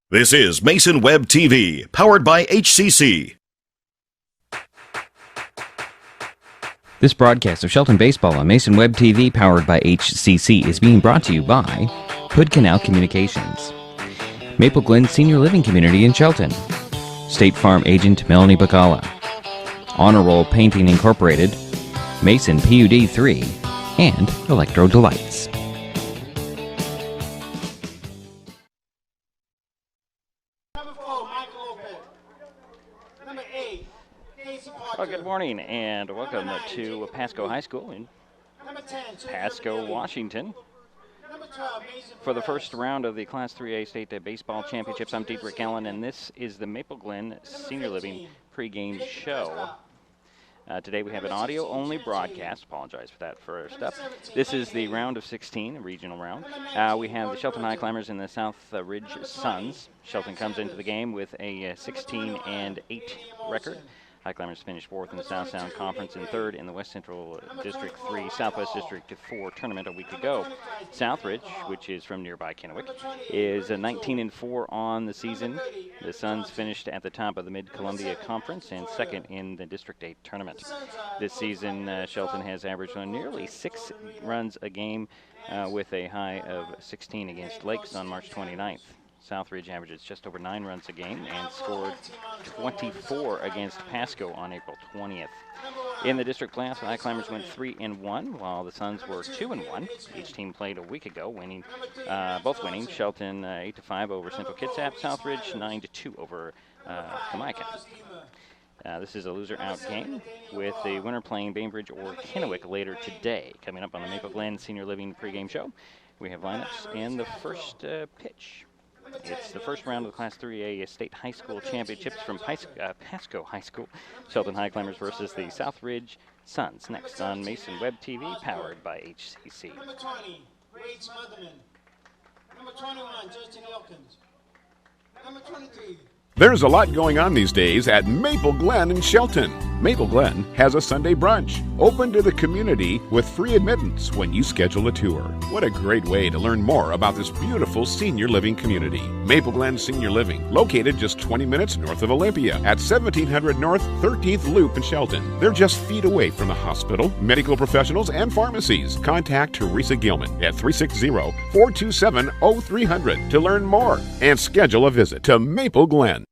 This is Mason Web TV, powered by HCC. This broadcast of Shelton Baseball on Mason Web TV, powered by HCC, is being brought to you by Hood Canal Communications, Maple Glen Senior Living Community in Shelton, State Farm Agent Melanie Bacala, Honor Roll Painting Incorporated, Mason PUD 3, and Electro Delights. Well, good morning and welcome to Pasco High School in Pasco, Washington. For the first round of the Class 3A State Baseball Championships, I'm Dietrich Allen, and this is the Maple Glen Senior Living pregame show. Today we have an audio-only broadcast. Apologize for that first up. This is the round of 16, a regional round. We have the Shelton Highclimbers and the Southridge Suns. Shelton comes into the game with a 16-8 record. Highclimbers finished fourth in the South Sound Conference and third in the West Central District 3, Southwest District 4 tournament a week ago. Southridge, which is from nearby Kennewick, is 19-4 on the season. The Suns finished at the top of the Mid-Columbia Conference and second in the District 8 tournament. This season, Shelton has averaged nearly 6 runs a game with a high of 16 against Lakes on March 29th. Southridge averages just over 9 runs a game and scored 24 against Pasco on April 20th. In the district playoffs, the Highclimbers went 3-1, while the Suns were 2-1. Each team played a week ago, both winning. Shelton 8-5 over Central Kitsap, Southridge 9-2 over Kamaikan. This is a loser-out game, with the winner playing Bainbridge or Kennewick later today. Coming up on the Maple Glen Senior Living pregame show, we have lineups and the first pitch. It's the first round of the Class 3A State High School Championships from Pasco High School. Shelton Highclimbers versus the Southridge Suns. Next on Mason Web TV, powered by HCC. Number 20, Wade Smotherman. Number 21, Justin Elkins. Number 23. There's a lot going on these days at Maple Glen in Shelton. Maple Glen has a Sunday brunch, open to the community with free admittance when you schedule a tour. What a great way to learn more about this beautiful senior living community. Maple Glen Senior Living, located just 20 minutes north of Olympia at 1700 North 13th Loop in Shelton. They're just feet away from the hospital, medical professionals, and pharmacies. Contact Teresa Gilman at 360-427-0300 to learn more and schedule a visit to Maple Glen.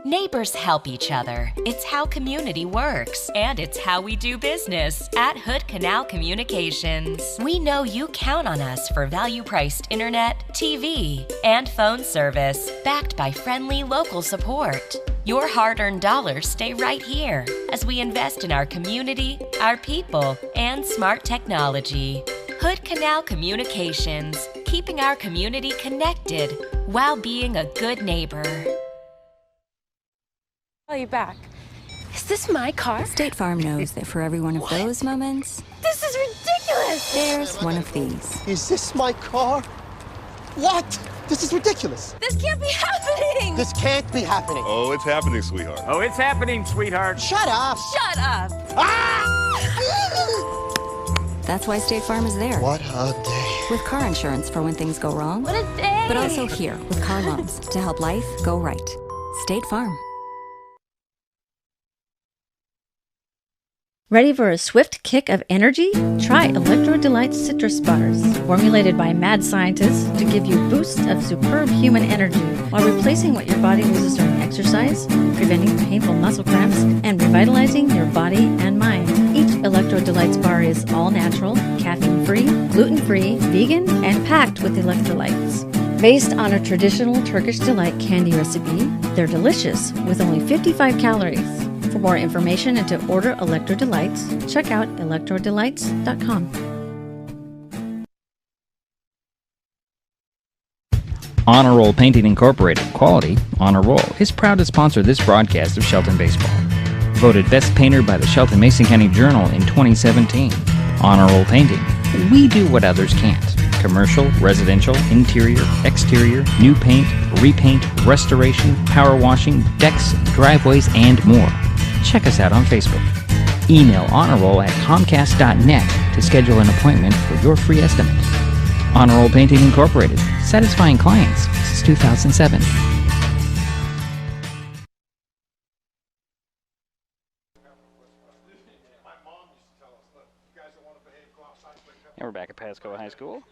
Neighbors help each other. It's how community works, and it's how we do business at Hood Canal Communications. We know you count on us for value-priced internet, TV, and phone service, backed by friendly local support. Your hard-earned dollars stay right here as we invest in our community, our people, and smart technology. Hood Canal Communications, keeping our community connected while being a good neighbor. Call you back. Is this my car? State Farm knows that for every one of those moments, This is ridiculous! there's one of these. Is this my car? What? This is ridiculous. This can't be happening! This can't be happening. Oh, it's happening, sweetheart. Oh, it's happening, sweetheart. Shut up. Shut up! Ah! That's why State Farm is there. What a day. With car insurance for when things go wrong, What a day! but also here with car loans to help life go right. State Farm. Ready for a swift kick of energy? Try Electro Delights Citrus Bars, formulated by mad scientists to give you boosts of superb human energy while replacing what your body loses during exercise, preventing painful muscle cramps, and revitalizing your body and mind. Each Electro Delights bar is all natural, caffeine-free, gluten-free, vegan, and packed with electrolytes. Based on a traditional Turkish delight candy recipe, they're delicious with only 55 calories. For more information and to order Electro Delights, check out electrodelights.com. Honor Roll Painting Incorporated, quality, Honor Roll, is proud to sponsor this broadcast of Shelton Baseball. Voted Best Painter by the Shelton Mason County Journal in 2017. Honor Roll Painting, we do what others can't. Commercial, residential, interior, exterior, new paint, repaint, restoration, power washing, decks, driveways, and more. Check us out on Facebook. Email honorroll@comcast.net to schedule an appointment for your free estimate. Honor Roll Painting Incorporated, satisfying clients since 2007. And we're back at Pasco High School.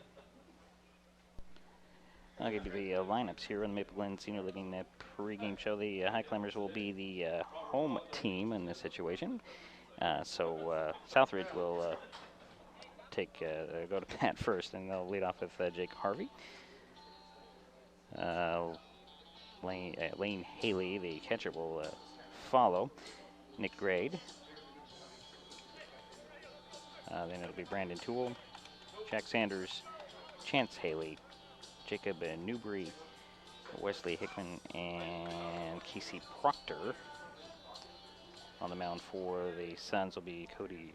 I'll give you the lineups here on the Maple Glen Senior Living pregame show. The Highclimbers will be the home team in this situation. So Southridge will go to bat first, and they'll lead off with Jake Harvey. Lane Haley, the catcher, will follow. Nick Grade. Then it'll be Brandon Toole, Jack Sanders, Chance Haley, Jacob Newbury, Wesley Hickman, and Casey Proctor. On the mound for the Suns will be Cody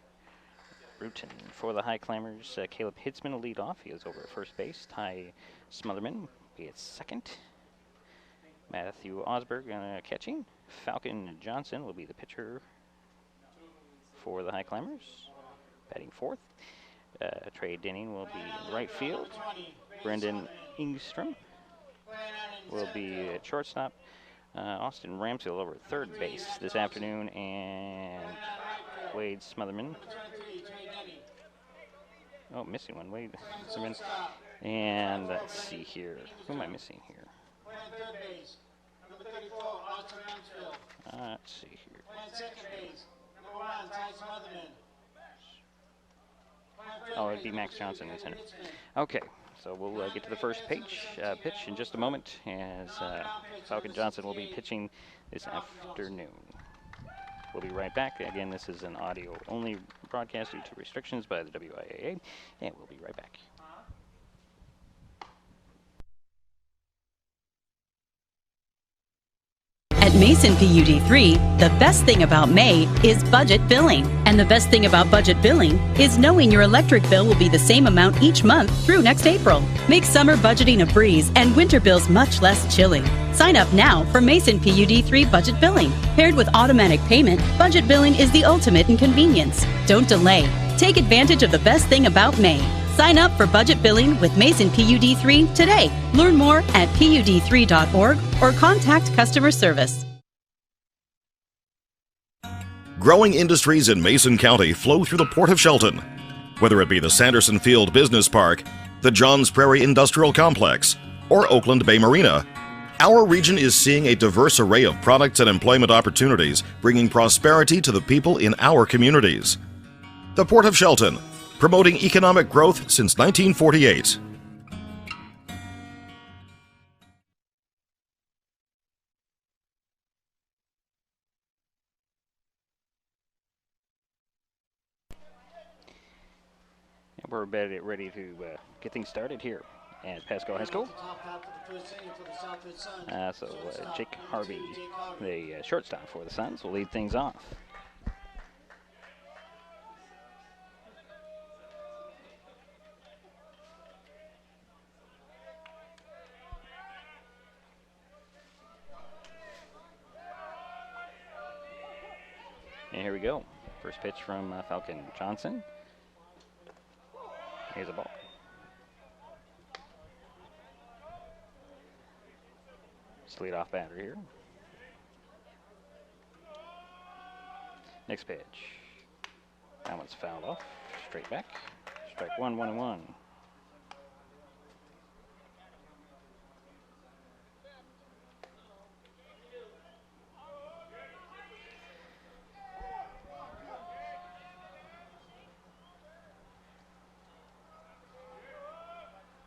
Bruton. For the Highclimbers, Caleb Hitzman will lead off. He is over at first base. Ty Smotherman will be at second. Matthew Osberg catching. Falcon Johnson will be the pitcher for the Highclimbers. Batting fourth. Trey Denning will be in right field. Brendan Ingstrom will be at shortstop. Austin Ramsey over at third base this afternoon, and Wade Smotherman. Oh, missing one. Wade Smotherman. And let's see here. Who am I missing here? Let's see here. Oh, it'd be Max Johnson in center. Okay, so we'll get to the first pitch in just a moment, as Falcon Johnson will be pitching this afternoon. We'll be right back. Again, this is an audio-only broadcast due to restrictions by the WIAA, and we'll be right back. At Mason PUD3, the best thing about May is budget billing. And the best thing about budget billing is knowing your electric bill will be the same amount each month through next April. Make summer budgeting a breeze and winter bills much less chilly. Sign up now for Mason PUD3 budget billing. Paired with automatic payment, budget billing is the ultimate in convenience. Don't delay. Take advantage of the best thing about May. Sign up for budget billing with Mason PUD3 today. Learn more at PUD3.org or contact customer service. Growing industries in Mason County flow through the Port of Shelton. Whether it be the Sanderson Field Business Park, the Johns Prairie Industrial Complex, or Oakland Bay Marina, our region is seeing a diverse array of products and employment opportunities, bringing prosperity to the people in our communities. The Port of Shelton, promoting economic growth since 1948. And we're ready to get things started here at Pasco High School. Jake Harvey, the shortstop for the Suns, will lead things off. And here we go. First pitch from Falcon Johnson. Here's a ball. Lead off batter here. Next pitch. That one's fouled off. Straight back. Strike one, 1-1.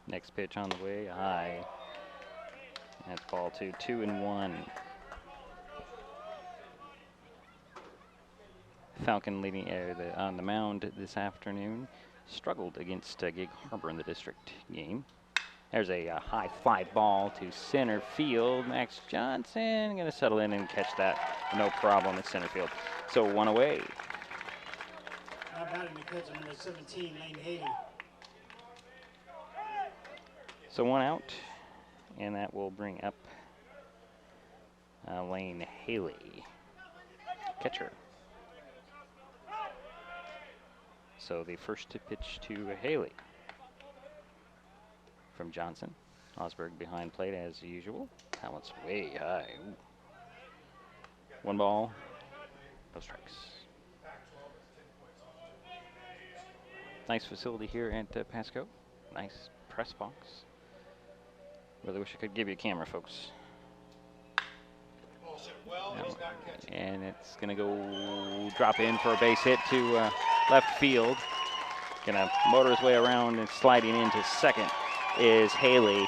Next pitch on the way, high. That's ball 2-1. Falcon leading on the mound this afternoon. Struggled against Gig Harbor in the district game. There's a high fly ball to center field. Max Johnson going to settle in and catch that. No problem at center field. So one away. How about him? Because number 17, Lane Haley. So one out. And that will bring up Lane Haley, catcher. So the first pitch to Haley. from Johnson. Osberg behind plate as usual. That one's way high. Ooh. 1 ball, no strikes. Nice facility here at Pasco. Nice press box. Really wish I could give you a camera, folks. And it's going to go drop in for a base hit to left field. Going to motor his way around and sliding into second is Haley.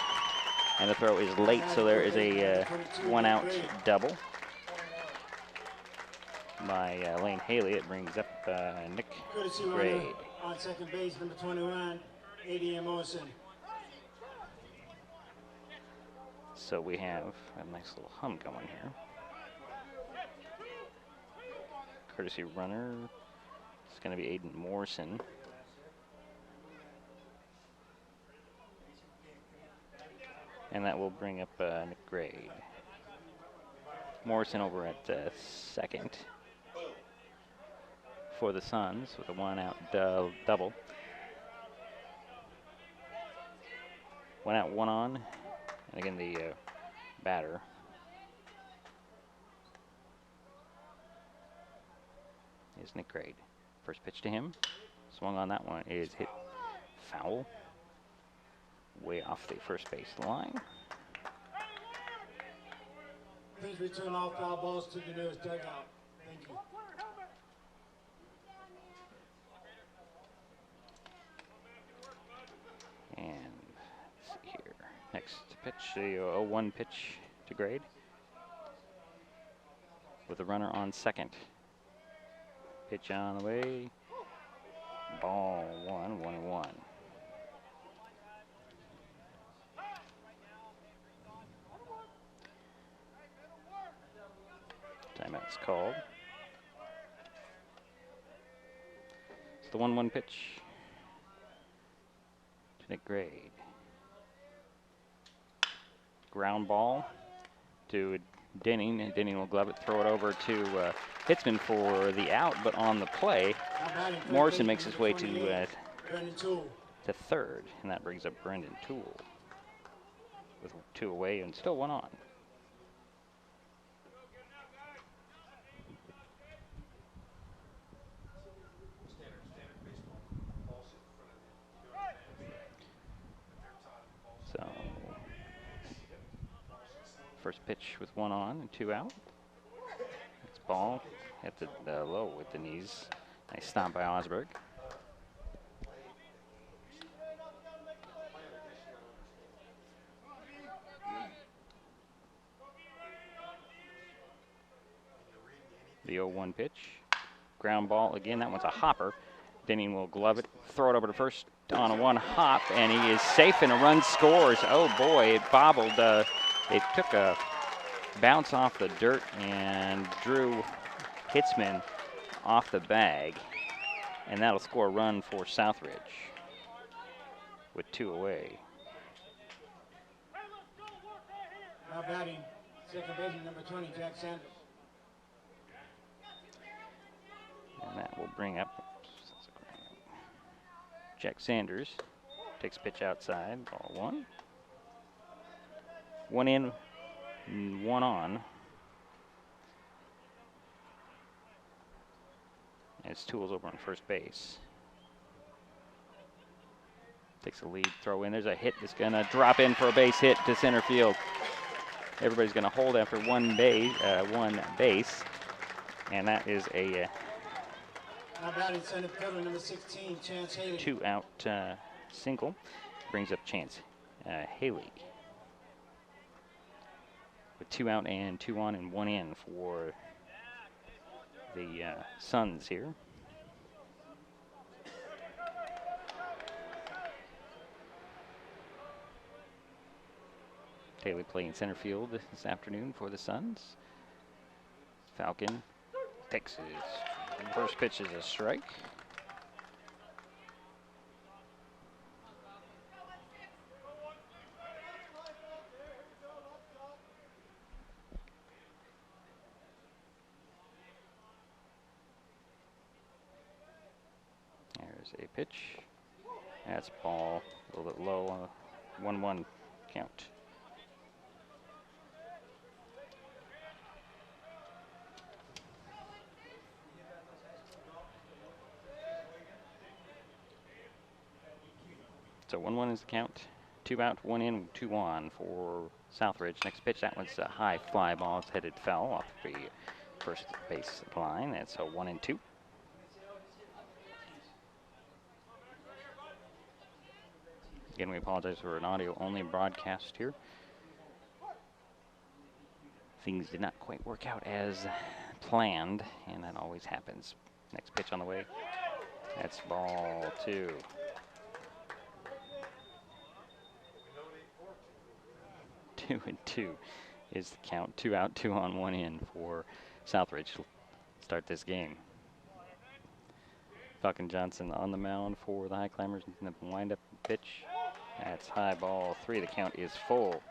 And the throw is late, so there is a 1-out double by Lane Haley. It brings up Nick Grade. On second base, number 21, A.D.M. Morrison. So we have a nice little hum going here. Courtesy runner, it's going to be Aiden Morrison. And that will bring up Nick Grade. Morrison over at second for the Suns with a 1-out double. 1 out, 1 on. And again, the batter. Is Nick Grade. First pitch to him. Swung on that one is hit foul. Way off the first base line. Please return all foul balls to the nearest dugout. Thank you. And let's see here. Next pitch, the 0-1 pitch to Grade. With the runner on second. Pitch on the way. Ball 1-1-1. Timeout's called. It's the 1-1 pitch to Nick Grade. Ground ball to Denning, and Denning will glove it, throw it over to Hitzman for the out, but on the play, Morrison makes his way to third, and that brings up Brendan Toole with 2 away and still 1 on. So, first pitch with 1 on and 2 out. It's ball at the low with the knees. Nice stomp by Osberg. The 0-1 pitch. Ground ball again. That one's a hopper. Denning will glove it, throw it over to first on a 1 hop, and he is safe and a run scores. Oh boy, it bobbled. It took a bounce off the dirt and drew Hitzman off the bag, and that'll score a run for Southridge with 2 away. Now batting, second baseman number 20, Jack Sanders. And that will bring up Jack Sanders. Takes pitch outside, ball 1. 1 in, 1 on. As Toole's over on first base. Takes a lead, throw in. There's a hit that's going to drop in for a base hit to center field. Everybody's going to hold after one base. And that is a Now batting center fielder number 16, Chance Haley. 2-out single. Brings up Chance Haley. With 2 out and 2 on and 1 in for the Suns here. Haley playing center field this afternoon for the Suns. Falcon takes his first pitch is a strike. There's a pitch. That's ball a little bit low 1-1 count. So 1-1 is the count. 2 out, 1 in, 2 on for Southridge. Next pitch, that one's a high fly ball. It's headed foul off the first base line. That's a 1-2. Again, we apologize for an audio-only broadcast here. Things did not quite work out as planned, and that always happens. Next pitch on the way. That's ball 2. 2-2 is the count. 2 out, 2 on, 1 in for Southridge to start this game. Falcon Johnson on the mound for the Highclimbers in the wind-up pitch. That's high, ball 3. The count is full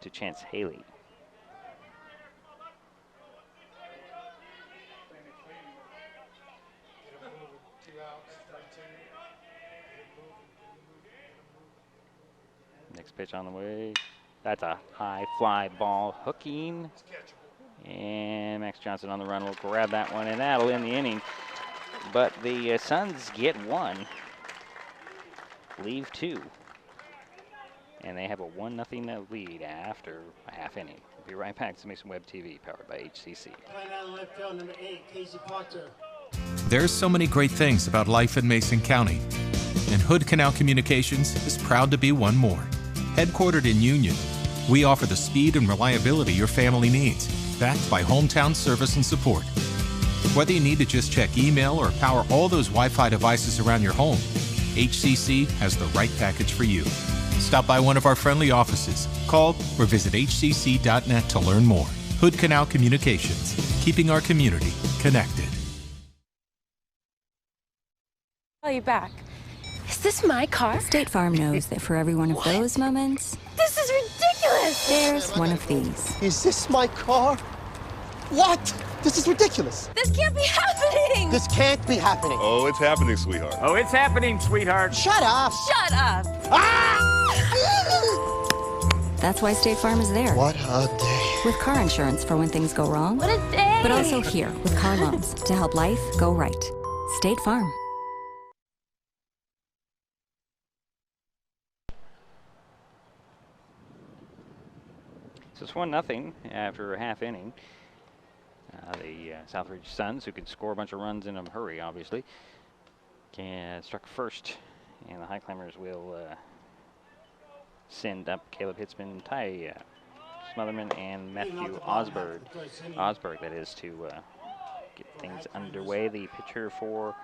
to Chance Haley. Next pitch on the way. That's a high fly ball hooking. And Max Johnson on the run will grab that one, and that'll end the inning. But the Suns get 1, leave 2. And they have a 1-0 lead after a half inning. We'll be right back to Mason Web TV, powered by HCC. Playing out in left field, number 8, Casey Potter. There's so many great things about life in Mason County, and Hood Canal Communications is proud to be one more. Headquartered in Union, we offer the speed and reliability your family needs, backed by hometown service and support. Whether you need to just check email or power all those Wi-Fi devices around your home, HCC has the right package for you. Stop by one of our friendly offices, call, or visit hcc.net to learn more. Hood Canal Communications, keeping our community connected. Call you back. Is this my car? State Farm knows that for every one of those moments, This is ridiculous! there's one of these. Is this my car? What? This is ridiculous. This can't be happening! This can't be happening. Oh, it's happening, sweetheart. Oh, it's happening, sweetheart. Shut up. Shut up! That's why State Farm is there. What a day. With car insurance for when things go wrong. What a day! But also here with car loans to help life go right. State Farm. So it's 1-0 after a half inning. The Southridge Suns, who can score a bunch of runs in a hurry, obviously, struck first, and the Highclimbers will send up Caleb Hitzman, Ty Smotherman, and Matthew Osberg, that is, to get things underway. The pitcher for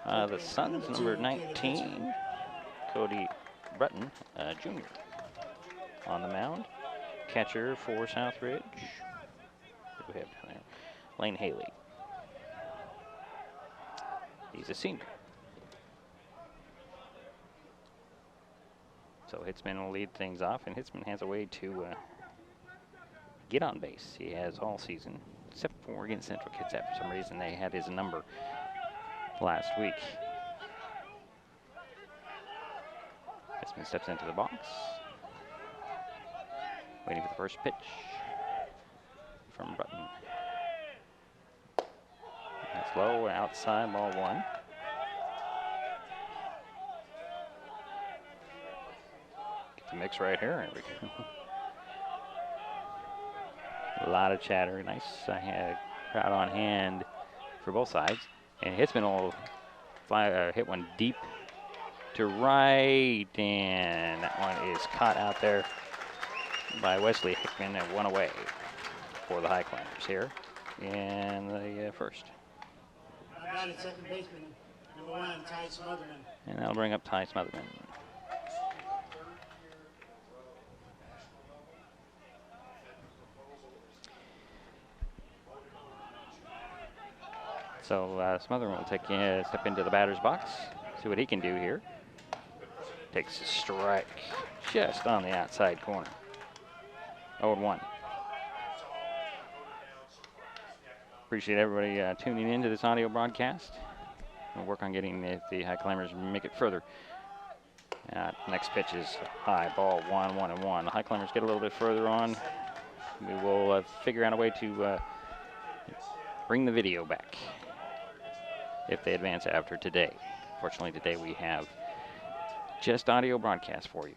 the Suns, number 19, Cody Bretton, Jr., on the mound. Catcher for Southridge, who do we have down there? Lane Haley. He's a senior. So Hitzman will lead things off, and Hitzman has a way to get on base. He has all season, except for Oregon Central Kitsap. For some reason, they had his number last week. Hitzman steps into the box. Waiting for the first pitch from Button. That's low, outside, ball 1. Get the mix right here. There we go. A lot of chatter. Nice crowd on hand for both sides. And Hitzman will hit one deep to right, and that one is caught out there by Wesley Hickman, and 1 away for the Highclimbers here in the first. Second baseman, number 1, Ty Smotherman. And that'll bring up Ty Smotherman. So Smotherman will take step into the batter's box, see what he can do here. Takes a strike just on the outside corner. 0-1. Appreciate everybody tuning into this audio broadcast. We'll work on getting the Highclimbers make it further Next pitch is high, ball 1-1-1. The Highclimbers get a little bit further on. We will figure out a way to bring the video back if they advance after today. Fortunately, today we have just audio broadcast for you.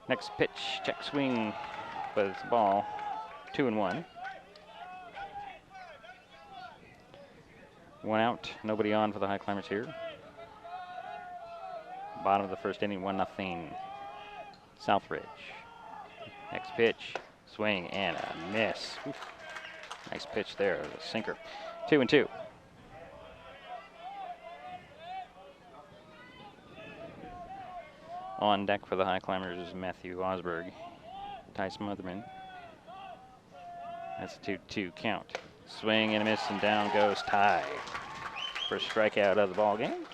Next pitch, check swing, but it's a ball, 2-1. One out, nobody on for the Highclimbers here. Bottom of the first inning, 1-0. Southridge. Next pitch, swing and a miss. Oof. Nice pitch there, the sinker. 2-2. On deck for the Highclimbers is Matthew Osberg. Ty Smotherman. That's a 2-2 count. Swing and a miss, and down goes Ty. First strikeout of the ball game.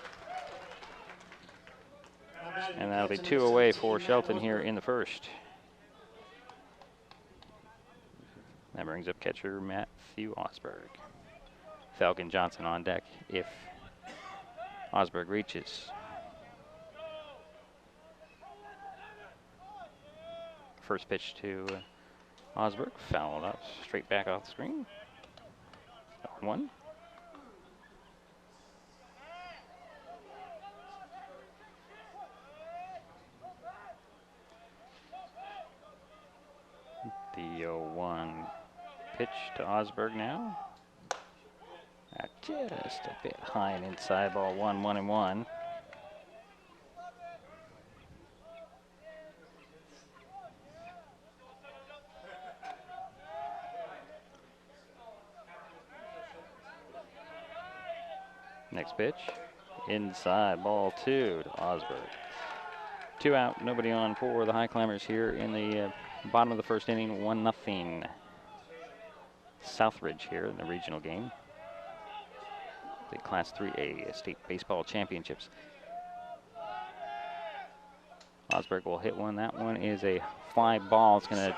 And that'll be 2 away for Shelton here in the first. That brings up catcher Matthew Osberg. Falcon Johnson on deck if Osberg reaches. First pitch to Osberg, fouled up, straight back off the screen. 1. The 0-1 pitch to Osberg now. Just a bit high and inside, ball 1-1-1. Next pitch, inside, ball 2 to Osberg. 2 out, nobody on for the Highclimbers here in the bottom of the first inning, 1-0. Southridge here in the regional game. The Class 3A State Baseball Championships. Osberg will hit one. That one is a fly ball. It's going to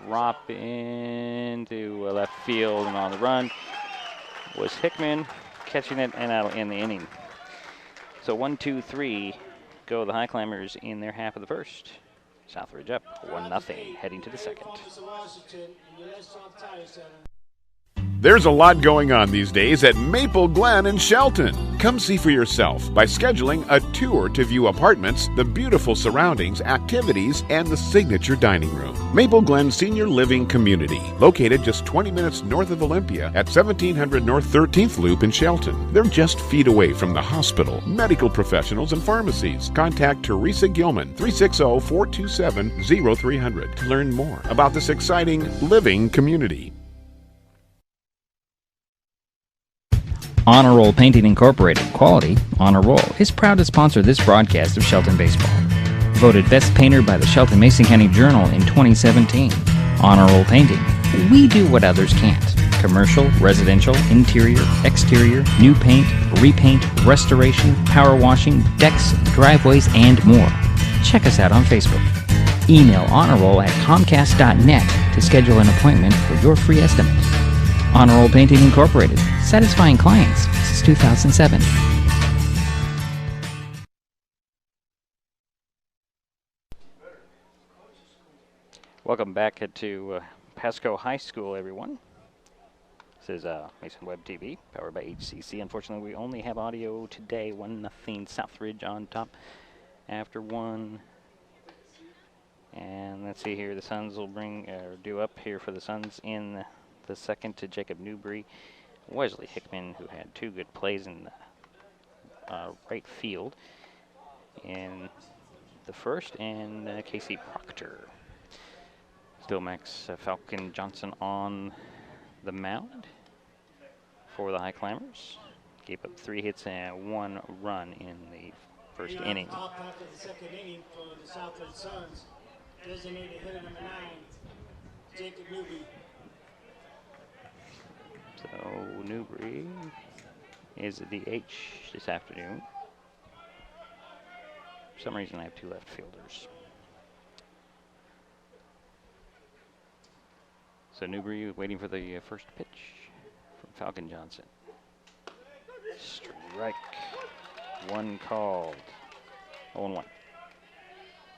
drop into left field, and on the run was Hickman catching it, and that'll end the inning. So 1-2-3 go the Highclimbers in their half of the first. Southridge up 1-0 heading to the second. There's a lot going on these days at Maple Glen in Shelton. Come see for yourself by scheduling a tour to view apartments, the beautiful surroundings, activities, and the signature dining room. Maple Glen Senior Living Community, located just 20 minutes north of Olympia at 1700 North 13th Loop in Shelton. They're just feet away from the hospital, medical professionals, and pharmacies. Contact Teresa Gilman, 360-427-0300 to learn more about this exciting living community. Honor Roll Painting Incorporated, quality on a roll, is proud to sponsor this broadcast of Shelton Baseball. Voted Best Painter by the Shelton Mason County Journal in 2017. Honor Roll Painting. We do what others can't. Commercial, residential, interior, exterior, new paint, repaint, restoration, power washing, decks, driveways, and more. Check us out on Facebook. Email honorroll@comcast.net to schedule an appointment for your free estimate. Honor Roll Painting Incorporated, satisfying clients since 2007. Welcome back to Pasco High School, everyone. This is Mason Web TV, powered by HCC. Unfortunately, we only have audio today. 1-0 Southridge on top after 1. And let's see here, the Suns will do up here for the Suns in the second to Jacob Newbury. Wesley Hickman, who had 2 good plays in the right field in the first, and Casey Proctor. Still Max Falcon Johnson on the mound for the Highclimbers. Gave up 3 hits and 1 run in the first inning. Top half of the second inning for the Southridge Suns. Designated hitter number 9, Jacob Newbury. So Newbury is a DH this afternoon. For some reason, I have 2 left fielders. So Newbury waiting for the first pitch from Falcon Johnson. Strike 1 called. 0-1.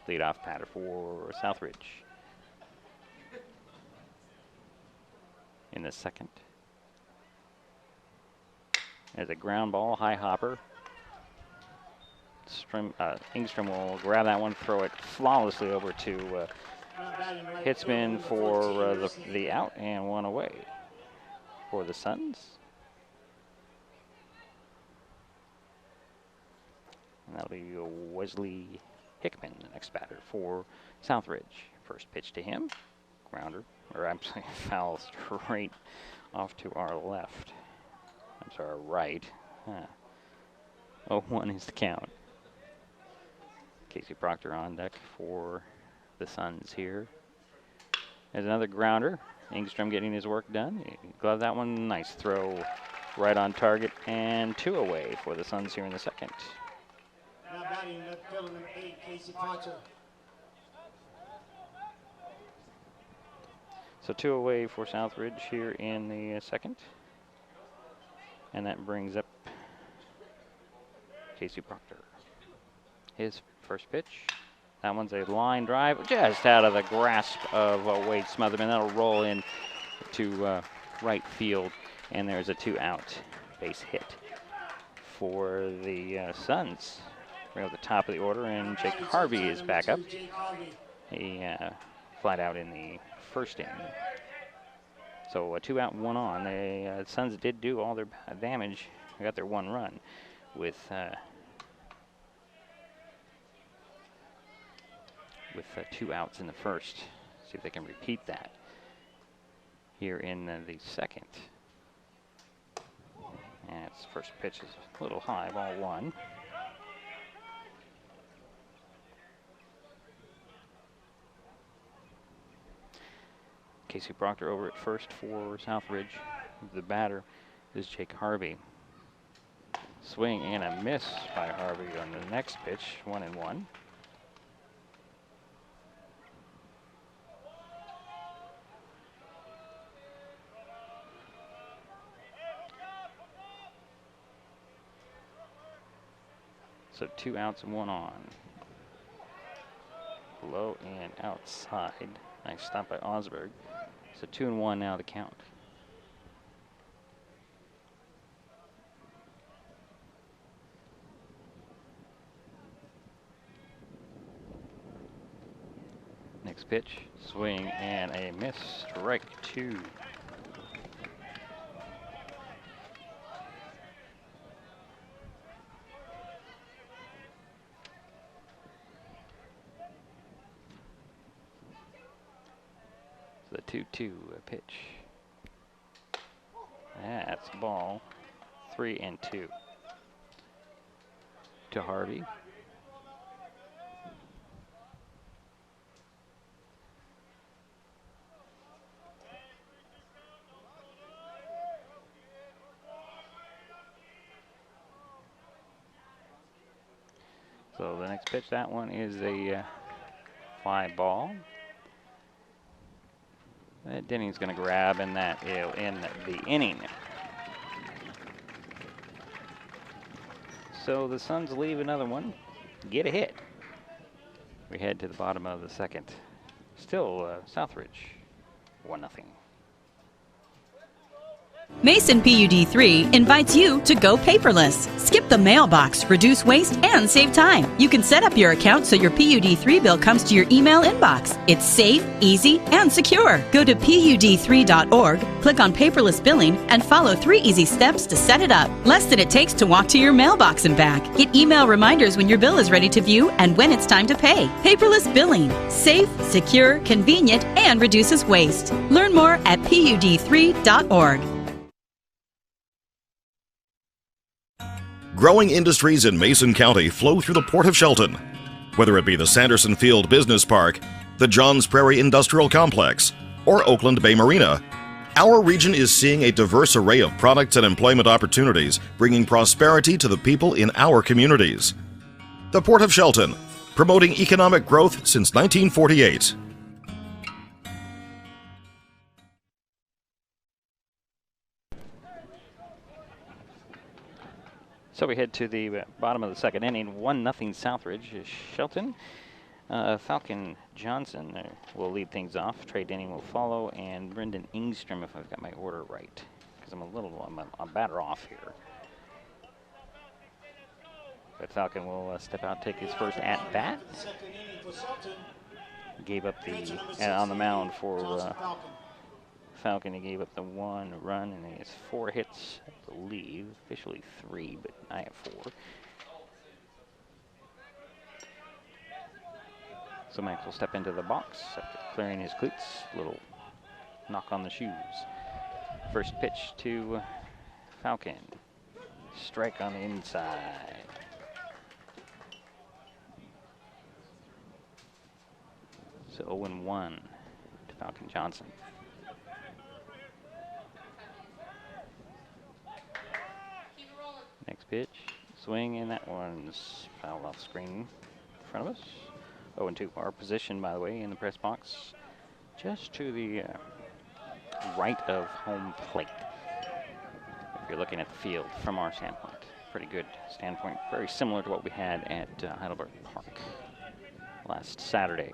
Leadoff batter for Southridge. In the second. As a ground ball, high hopper. Ingstrom will grab that one, throw it flawlessly over to Hitzman for the out, and one away for the Suns. And that'll be Wesley Hickman, the next batter for Southridge. First pitch to him, grounder, or actually foul straight off to our left. I'm sorry, right. 0-1 is the count. Casey Proctor on deck for the Suns here. There's another grounder. Ingstrom getting his work done. Glove that one. Nice throw right on target, and 2 away for the Suns here in the second. Now batting left fielder number 8, Casey Proctor. So 2 away for Southridge here in the second. And that brings up Casey Proctor. His first pitch. That one's a line drive just out of the grasp of Wade Smotherman. That'll roll in to right field, and there's a 2-out base hit for the Suns. We're at the top of the order, and Jake Harvey is back up. He flat out in the first inning. So a 2-out, 1 on. The Suns did do all their damage. They got their 1 run with 2 outs in the first. See if they can repeat that here in the second. And its first pitch is a little high, ball 1. Casey Proctor over at first for Southridge. The batter is Jake Harvey. Swing and a miss by Harvey on the next pitch, 1-1. So 2 outs and 1 on. Low and outside. Nice stop by Osberg. So 2-1 now the count. Next pitch, swing and a miss, strike 2. The 2-2 pitch. That's ball 3-2 to Harvey. So the next pitch, that one is a fly ball. That Denning's going to grab, and that will end the inning. So the Suns leave another one, get a hit. We head to the bottom of the second. Still Southridge, 1-0. Mason PUD3 invites you to go paperless. Skip the mailbox, reduce waste, and save time. You can set up your account so your PUD3 bill comes to your email inbox. It's safe, easy, and secure. Go to PUD3.org, click on paperless billing, and follow 3 easy steps to set it up. Less than it takes to walk to your mailbox and back. Get email reminders when your bill is ready to view and when it's time to pay. Paperless billing. Safe, secure, convenient, and reduces waste. Learn more at PUD3.org. Growing industries in Mason County flow through the Port of Shelton. Whether it be the Sanderson Field Business Park, the Johns Prairie Industrial Complex, or Oakland Bay Marina, our region is seeing a diverse array of products and employment opportunities, bringing prosperity to the people in our communities. The Port of Shelton, promoting economic growth since 1948. So we head to the bottom of the second inning, 1-0 Southridge. Shelton Falcon Johnson will lead things off. Trey Denning will follow, and Brendan Ingstrom, if I've got my order right, because I'm batter off here. But Falcon will step out, take his first at bat. Gave up on the mound for Falcon. He gave up the 1 run, and he has 4 hits, I believe. Officially 3, but I have 4. So Max will step into the box after clearing his cleats. Little knock on the shoes. First pitch to Falcon. Strike on the inside. So 0-1 to Falcon Johnson. Next pitch, swing, and that one's fouled off screen in front of us. 0-2. Our position, by the way, in the press box, just to the right of home plate. If you're looking at the field from our standpoint, pretty good standpoint, very similar to what we had at Heidelberg Park last Saturday.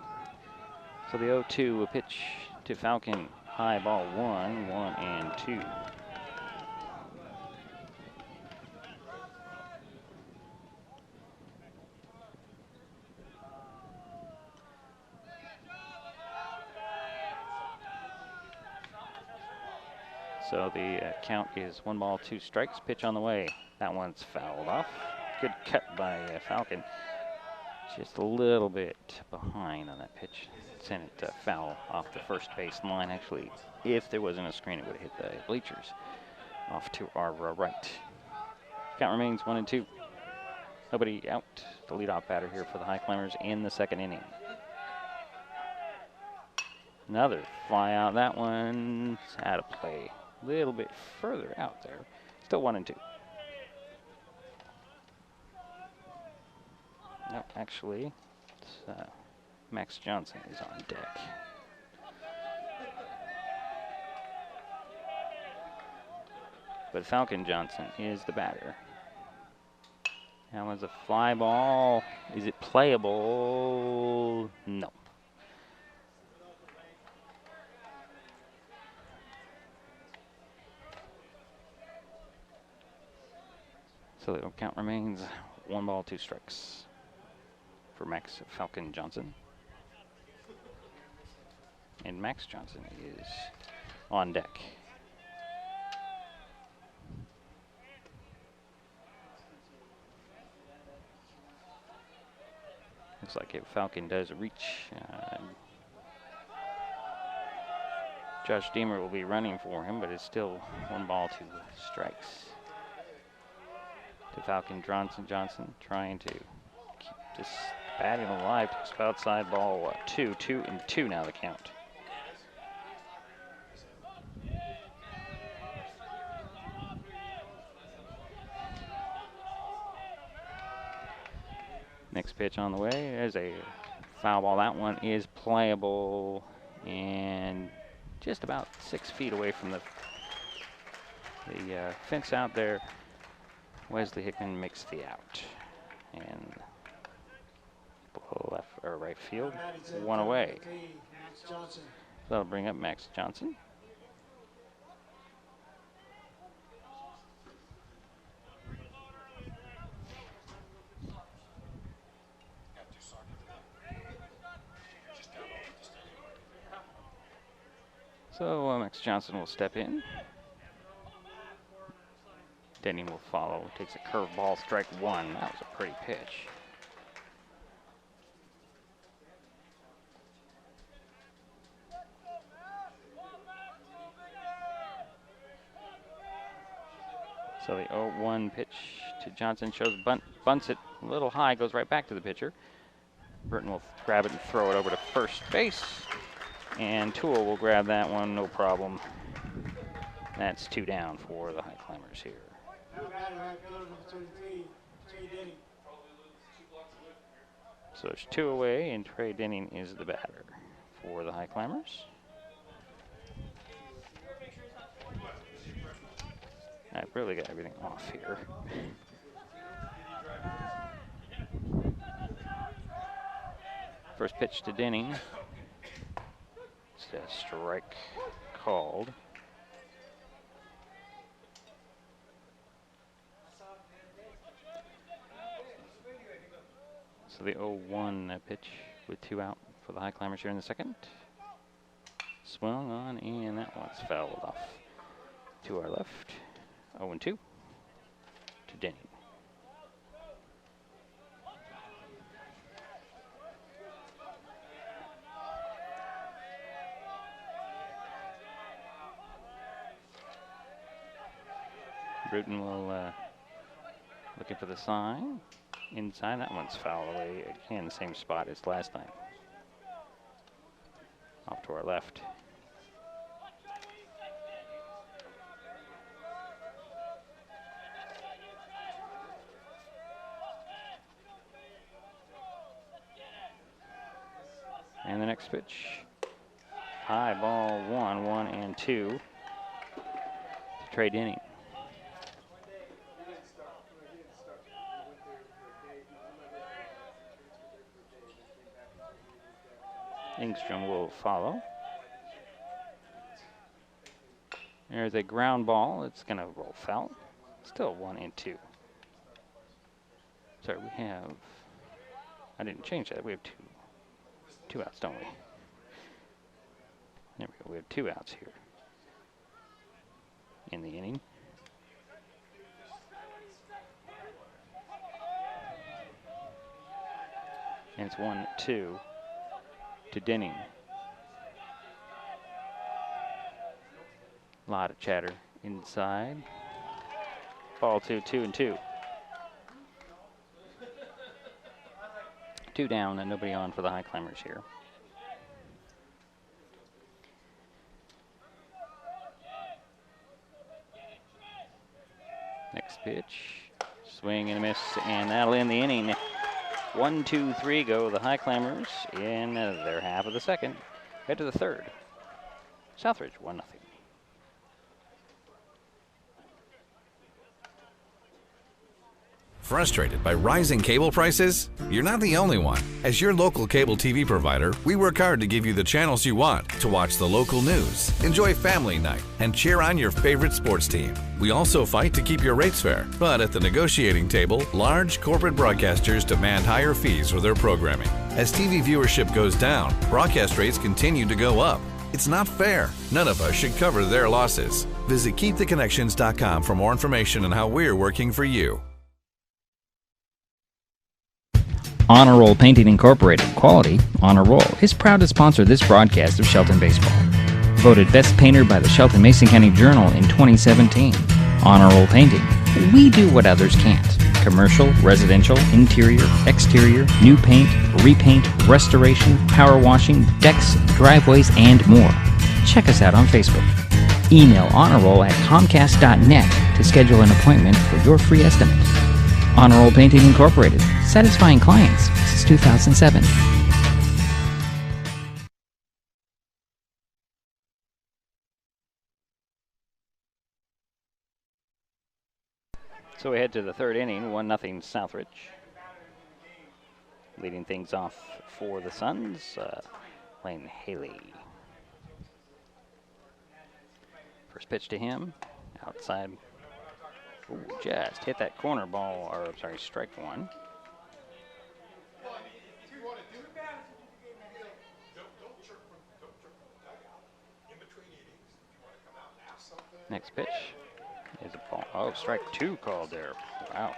So the 0-2, a pitch to Falcon, high ball 1, 1-2. So the count is 1 ball, 2 strikes. Pitch on the way. That one's fouled off. Good cut by Falcon. Just a little bit behind on that pitch. Sent it foul off the first base line. Actually, if there wasn't a screen, it would have hit the bleachers. Off to our right. Count remains 1-2. Nobody out. The leadoff batter here for the Highclimbers in the second inning. Another fly out. That one's out of play. A little bit further out there. Still 1-2. No, actually, it's, Max Johnson is on deck. But Falcon Johnson is the batter. That was a fly ball. Is it playable? No. So the count remains 1 ball, 2 strikes for Max Falcon Johnson. And Max Johnson is on deck. Looks like if Falcon does reach, Josh Deemer will be running for him, but it's still 1 ball, 2 strikes. To Falcon Johnson trying to keep this batting alive. Takes outside ball 2, 2-2 now the count. Next pitch on the way. There's a foul ball. That one is playable and just about 6 feet away from the fence out there. Wesley Hickman makes the out. And left or right field, 1 away. So that'll bring up Max Johnson. So Max Johnson will step in. Denny will follow. Takes a curveball, strike 1. That was a pretty pitch. So the 0-1 pitch to Johnson shows bunts it a little high, goes right back to the pitcher. Burton will grab it and throw it over to first base. And Toole will grab that one, no problem. That's 2 down for the Highclimbers here. So there's 2 away, and Trey Denning is the batter for the Highclimbers. I've really got everything off here. First pitch to Denning. It's a strike called. So the 0-1 pitch with 2 out for the Highclimbers here in the second. Swung on, and that one's fouled off to our left. 0-2 to Denning. Bruton will looking for the sign. Inside, that one's fouled away. Again, the same spot as last time. Off to our left. And the next pitch. High ball 1 and 2 to Trey Denning. Engstrom will follow. There's a ground ball. It's going to roll foul. Still 1 and 2. Sorry, we have, I didn't change that. We have two outs, don't we? There we go. We have 2 outs here in the inning. And it's 1-2 to Denning. A lot of chatter inside. Ball 2-2. 2 down and nobody on for the Highclimbers here. Next pitch, swing and a miss, and that'll end the inning. 1, 2, 3 go the Highclimbers in their half of the second. Head to the third. Southridge 1-0. Frustrated by rising cable prices? You're not the only one. As your local cable TV provider, we work hard to give you the channels you want to watch the local news, enjoy family night, and cheer on your favorite sports team. We also fight to keep your rates fair, but at the negotiating table, large corporate broadcasters demand higher fees for their programming. As TV viewership goes down, broadcast rates continue to go up. It's not fair. None of us should cover their losses. Visit KEEPthe for more information on how we're working for you. Honor Roll Painting Incorporated, quality, honor roll, is proud to sponsor this broadcast of Shelton Baseball. Voted Best Painter by the Shelton Mason County Journal in 2017. Honor Roll Painting. We do what others can't. Commercial, residential, interior, exterior, new paint, repaint, restoration, power washing, decks, driveways, and more. Check us out on Facebook. Email honorroll@comcast.net to schedule an appointment for your free estimate. Honor Roll Painting Incorporated, satisfying clients since 2007. So we head to the third inning, 1-0 Southridge. Leading things off for the Suns, Lane Haley. First pitch to him, outside. Ooh, just hit that corner ball, or sorry, strike 1. Next pitch is a ball. Oh, strike 2 called there. Wow.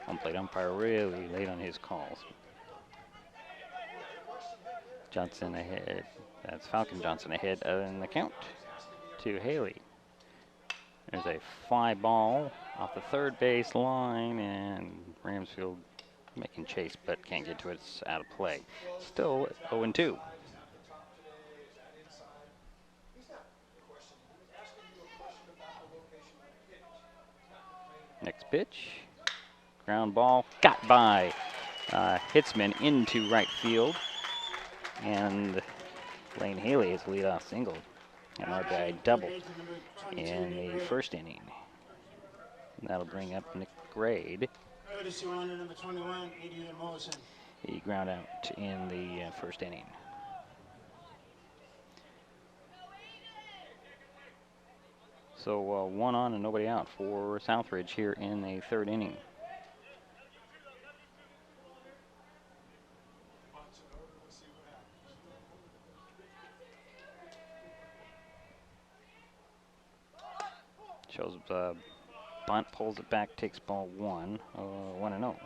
Home plate umpire really late on his calls. Johnson ahead. That's Falcon Johnson ahead in the count to Haley. There's a fly ball off the third base line, and Ramsfield making chase but can't get to it. It's out of play. Still 0-2. Next pitch, ground ball, got by Hitzman into right field, and Lane Haley is leadoff single. An RBI double in the first inning. And that'll bring up Nick Grade. Courtesy runner number 21, 88 Morrison. the ground out in the first inning. So 1 on and nobody out for Southridge here in the third inning. Shows bunt, pulls it back, takes ball 1, 1-0.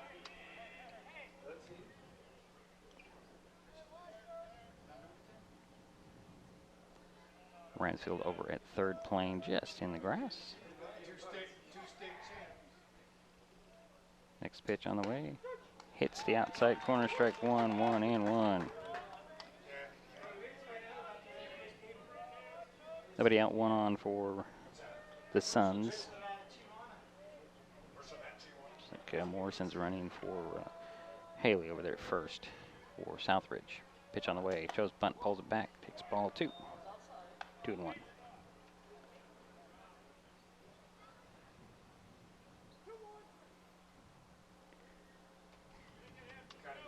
Ransfield over at third, playing just in the grass. Next pitch on the way. Hits the outside corner, strike 1, 1-1. Nobody out, 1 on for the Suns. Looks like Morrison's running for Haley over there at first for Southridge. Pitch on the way. Shows bunt, pulls it back, takes ball 2. 2-1.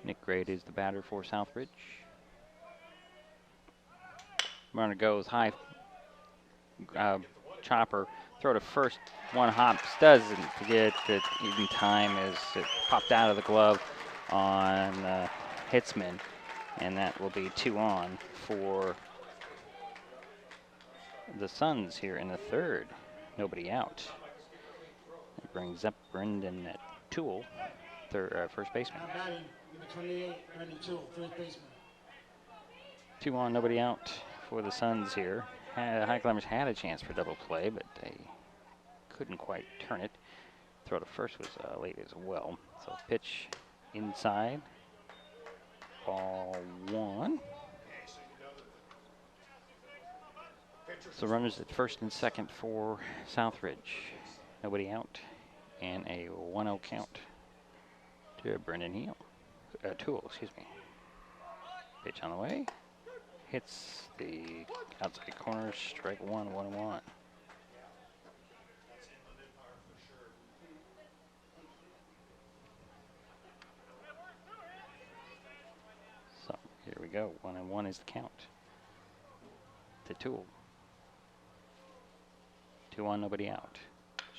Nick Grade is the batter for Southridge. Runner goes high. Chopper, throw to first. One hops, doesn't get it in time as it popped out of the glove on Hitzman. And that will be 2 on for the Suns here in the third. Nobody out. It brings up Brendan Toole, first baseman. Batting, number 28, Brendan Toole, first baseman. 2 on, nobody out for the Suns here. Highclimbers had a chance for double play, but they couldn't quite turn it. Throw to first was late as well. So pitch inside. Ball 1. So runners at first and second for Southridge. Nobody out. And a 1-0 count to Brendan Toole, excuse me. Pitch on the way. Hits the outside corner, strike 1, 1-1. So here we go. 1-1 is the count to Toole. 2 on, nobody out.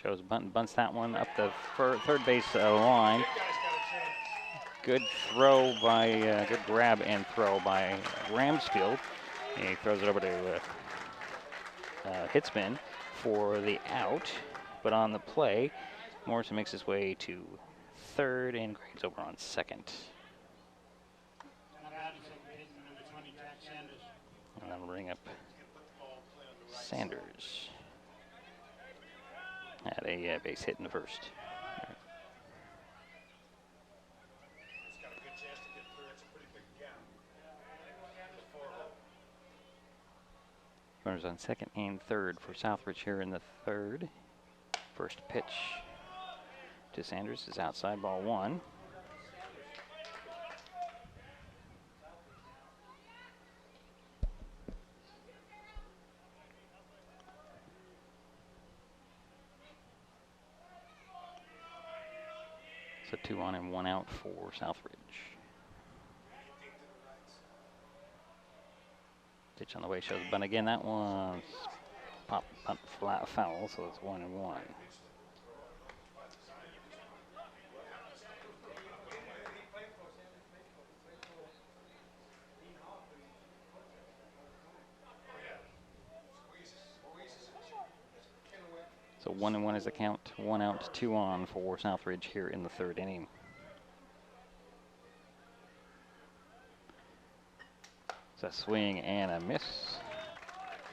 Shows bunt, bunts that one up the third base line. Good throw by, good grab and throw by Ramsfield. And he throws it over to Hitzman for the out. But on the play, Morrison makes his way to third and Grade's over on second. And I'll bring up Sanders. Had a base hit in the first. Runners on second and third for Southridge here in the third. First pitch to Sanders is outside, ball 1. So 2 on and 1 out for Southridge. Pitch on the way, shows bunt again. That one's pop, punt, flat, foul, so it's 1-1. So 1-1 is the count. 1 out, 2 on for Southridge here in the third inning. It's a swing and a miss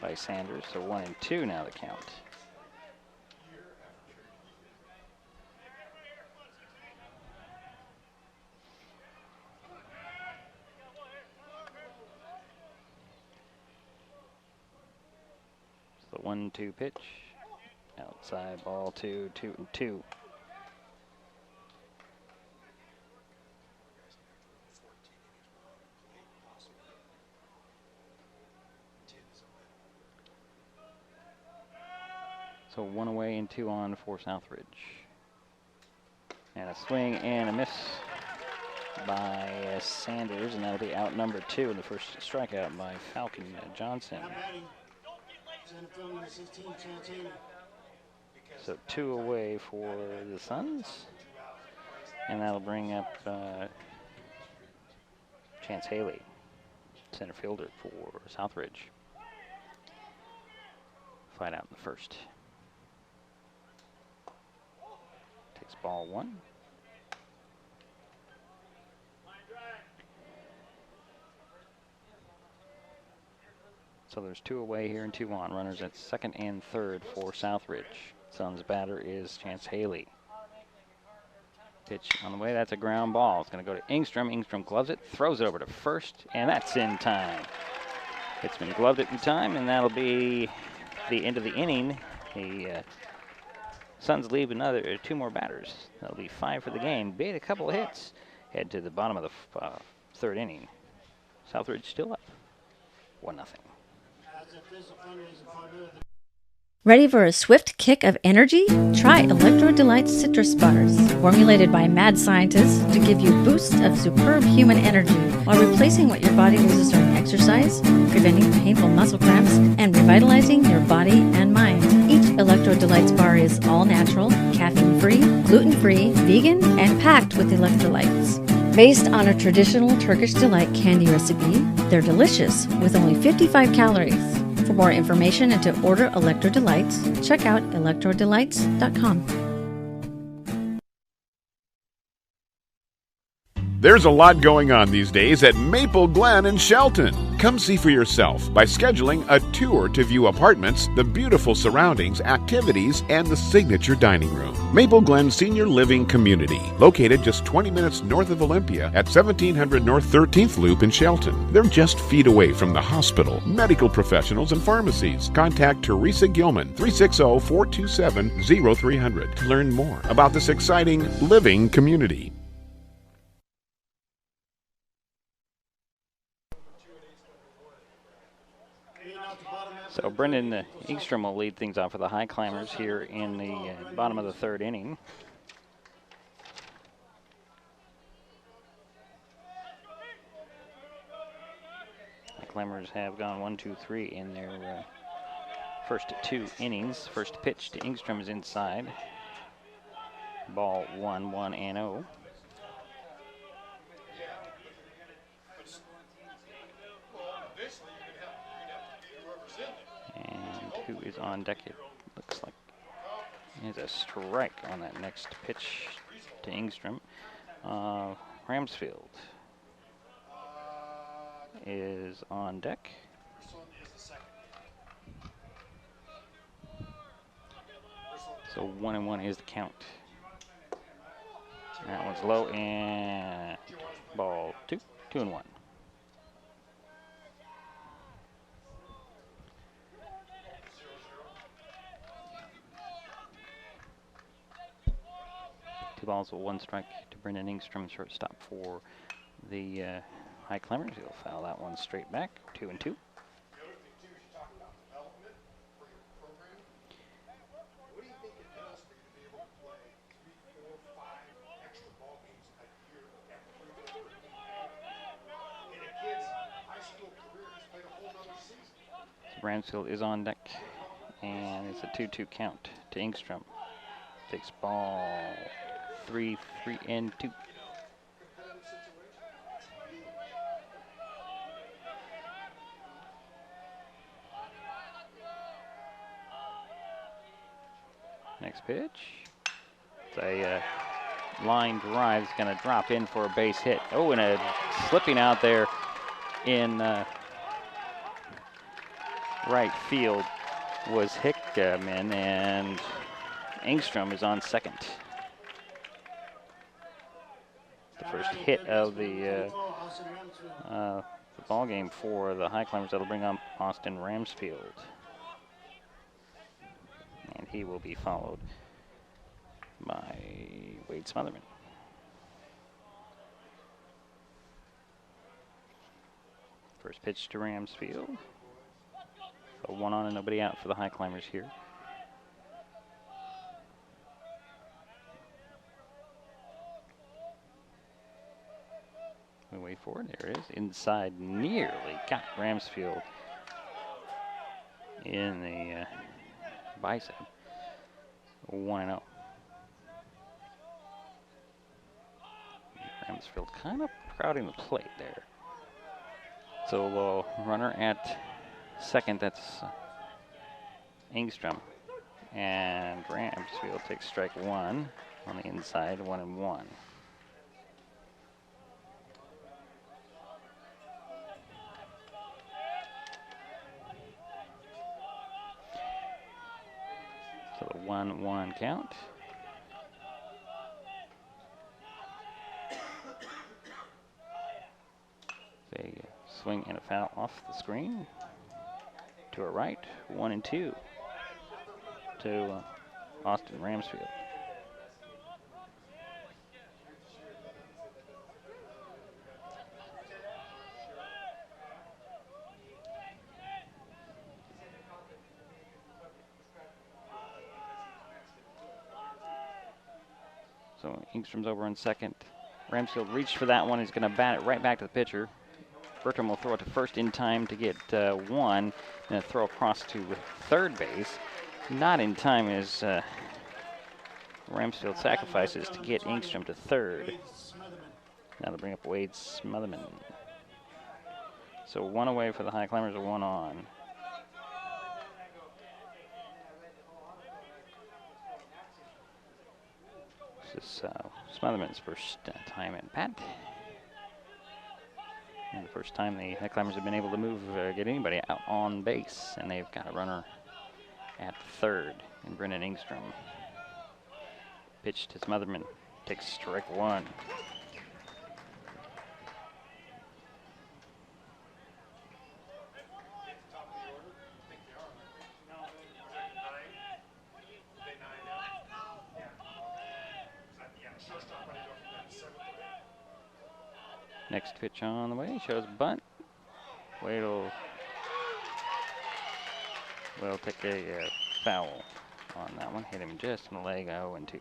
by Sanders. So 1-2 now the count. So 1-2 pitch. Outside, ball 2, 2-2. So 1 away and 2 on for Southridge. And a swing and a miss by Sanders, and that'll be out number 2 in the first strikeout by Falcon Johnson. So 2 away for the Suns, and that'll bring up Chance Haley, center fielder for Southridge. Fight out in the first. Takes ball 1. So there's 2 away here and 2 on. Runners at second and third for Southridge. Suns batter is Chance Haley. Pitch on the way. That's a ground ball. It's going to go to Ingstrom. Ingstrom gloves it, throws it over to first, and that's in time. It's been gloved it in time, and that'll be the end of the inning. The Suns leave another 2 more batters. That'll be 5 for the game. Bait a couple of hits. Head to the bottom of the third inning. Southridge still up 1-0. Ready for a swift kick of energy? Try Electro Delight Citrus Bars, formulated by mad scientists to give you a boost of superb human energy while replacing what your body loses during exercise, preventing painful muscle cramps, and revitalizing your body and mind. Each Electro Delights bar is all natural, caffeine-free, gluten-free, vegan, and packed with electrolytes. Based on a traditional Turkish delight candy recipe, they're delicious with only 55 calories. For more information and to order Electro Delights, check out electrodelights.com. There's a lot going on these days at Maple Glen in Shelton. Come see for yourself by scheduling a tour to view apartments, the beautiful surroundings, activities, and the signature dining room. Maple Glen Senior Living Community, located just 20 minutes north of Olympia at 1700 North 13th Loop in Shelton. They're just feet away from the hospital, medical professionals, and pharmacies. Contact Teresa Gilman, 360-427-0300 to learn more about this exciting living community. So Brendan Ingstrom will lead things off for the Highclimbers here in the bottom of the third inning. Highclimbers have gone 1-2-3 in their first 2 innings. First pitch to Ingstrom is inside. Ball 1, 1-0. And who is on deck? It looks like there's a strike on that next pitch to Ingstrom. Ramsfield is on deck. So 1-1 is the count. That one's low and ball 2, 2-1. Balls with 1 strike to Brendan Ingstrom, shortstop for the Highclimbers. He'll foul that one straight back, 2-2. Ramsfield is on deck, and it's a 2-2 count to Ingstrom. Takes ball 3, 3-2. Next pitch. It's a line drive. It's going to drop in for a base hit. Oh, and a slipping out there in right field was Hickman, and Ingstrom is on second. The first hit of the ball game for the Highclimbers. That'll bring up Austin Ramsfield, and he will be followed by Wade Smotherman. First pitch to Ramsfield. So 1 on and nobody out for the Highclimbers here. for it. There it is. Inside, nearly got Ramsfield in the bicep. 1-0. Ramsfield kind of crowding the plate there. So runner at second, that's Engstrom. And Ramsfield takes strike one on the inside, 1-1. So the 1-1 count. A swing and a foul off the screen. To a right, 1-2 to Austin Ramsfield. So Engstrom's over in second. Ramsfield reached for that one. He's going to bat it right back to the pitcher. Bertram will throw it to first in time to get one, and a throw across to third base. Not in time as Ramsfield sacrifices to get Engstrom to third. Now to bring up Wade Smotherman. So one away for the Highclimbers, one on. This is Smotherman's first time at bat. And the first time the Highclimbers have been able to move, get anybody out on base. And they've got a runner at third in Brendan Engstrom. Pitch to Smotherman, takes strike one. Next pitch on the way, shows bunt. Wade will take a foul on that one. Hit him just in the leg, 0-2.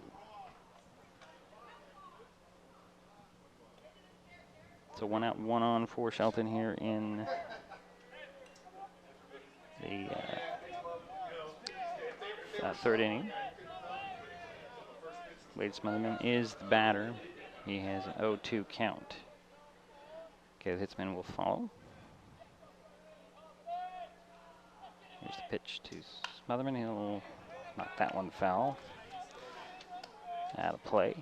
So 1 out, 1 on for Shelton here in the third inning. Wade Smotherman is the batter. He has an 0-2 count. Okay, the Hitzman will follow. Here's the pitch to Smotherman. He'll knock that one foul. Out of play.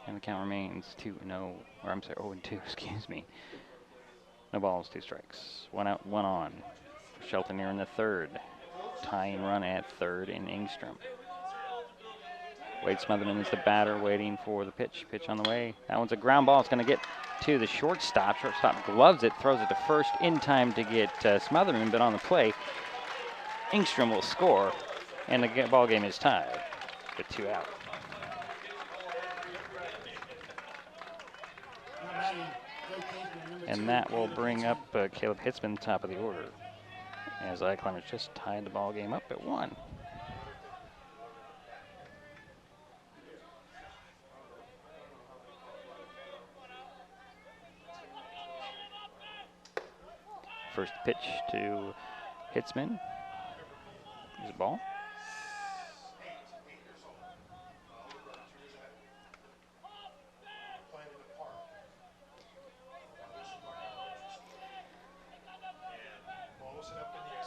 And the count remains 2-0, or I'm sorry, 0-2, excuse me. No balls, 2 strikes. 1 out, 1 on for Shelton here in the third. Tying run at third in Engstrom. Wade Smotherman is the batter waiting for the pitch. Pitch on the way. That one's a ground ball. It's going to get to the shortstop. Shortstop gloves it, throws it to first in time to get Smotherman, but on the play, Engstrom will score, and the ball game is tied with 2 out. And that will bring up Caleb Hitzman, top of the order, as Highclimbers just tied the ball game up at 1. First pitch to Hitzman is a ball.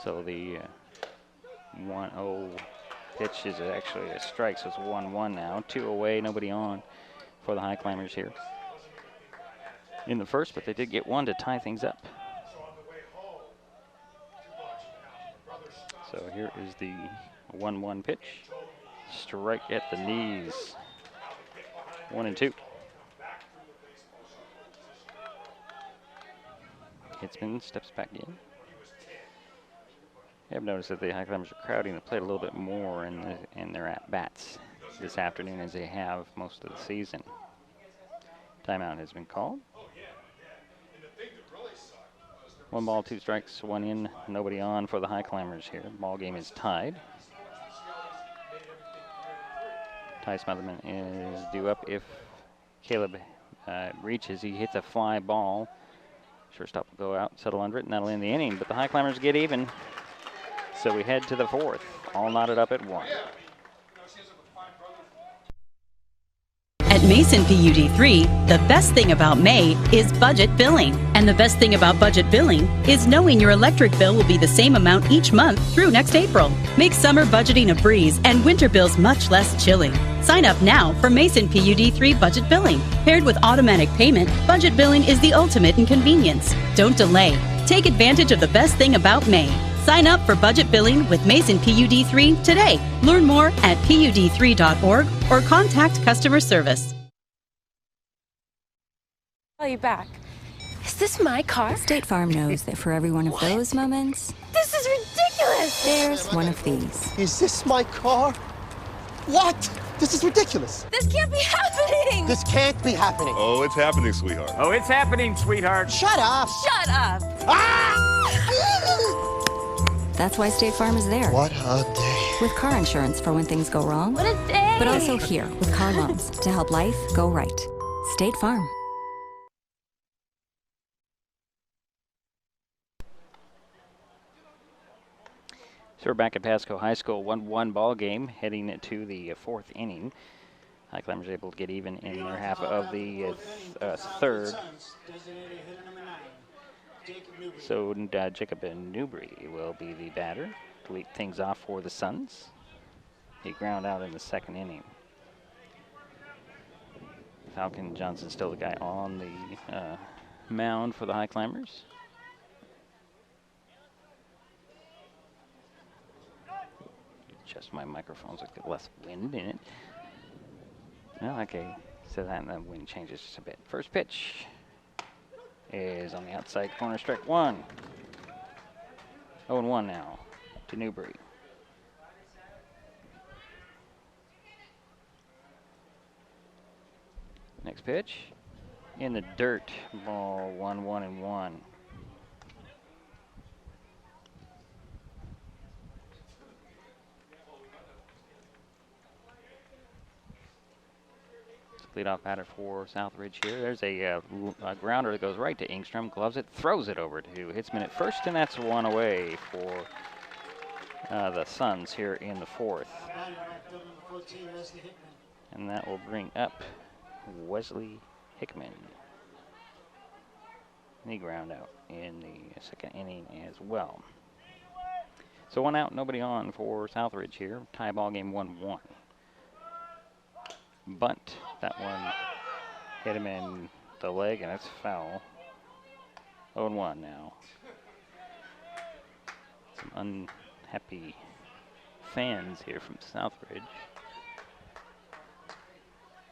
So the 1-0 pitch is actually a strike, so it's 1-1 now. 2 away, nobody on for the Highclimbers here in the first, but they did get 1 to tie things up. So here is the 1-1 pitch. Strike at the knees. 1-2. Hitzman steps back in. I have noticed that the Highclimbers are crowding the plate a little bit more in their at-bats this afternoon as they have most of the season. Timeout has been called. 1 ball, 2 strikes, 1 in, nobody on for the Highclimbers here. Ball game is tied. Ty Smotherman is due up if Caleb reaches. He hits a fly ball. Shortstop will go out, settle under it, and that'll end the inning. But the Highclimbers get even. So we head to the fourth, all knotted up at 1. At Mason PUD3, the best thing about May is budget billing. And the best thing about budget billing is knowing your electric bill will be the same amount each month through next April. Make summer budgeting a breeze and winter bills much less chilling. Sign up now for Mason PUD3 budget billing. Paired with automatic payment, budget billing is the ultimate in convenience. Don't delay. Take advantage of the best thing about May. Sign up for budget billing with Mason PUD3 today. Learn more at PUD3.org or contact customer service. Call you back. Is this my car? State Farm knows that for every one of those moments, This is ridiculous! there's one of these. Is this my car? What? This is ridiculous. This can't be happening! This can't be happening. Oh, it's happening, sweetheart. Oh, it's happening, sweetheart. Shut up. Shut up! That's why State Farm is there. What a day. With car insurance for when things go wrong, What a day! but also here with car loans to help life go right. State Farm. So we're back at Pasco High School, 1-1 ball game, heading to the fourth inning. Highclimbers able to get even in their half of the third. So Jacob Newbury will be the batter to lead things off for the Suns. He ground out in the second inning. Falcon Johnson still the guy on the mound for the Highclimbers. Adjust my microphone so I get less wind in it. Well, okay, so that and the wind changes just a bit. First pitch is on the outside corner, strike 1. 0-1 now to Newbury. Next pitch in the dirt, ball 1-1-1. Leadoff batter for Southridge here. There's a grounder that goes right to Ingstrom, gloves it, throws it over to Hitzman at first, and that's one away for the Suns here in the fourth. And that will bring up Wesley Hickman. And he ground out in the second inning as well. So 1 out, nobody on for Southridge here. Tie ball game 1-1. Bunt, that one hit him in the leg, and it's foul. 0-1 now. Some unhappy fans here from Southridge.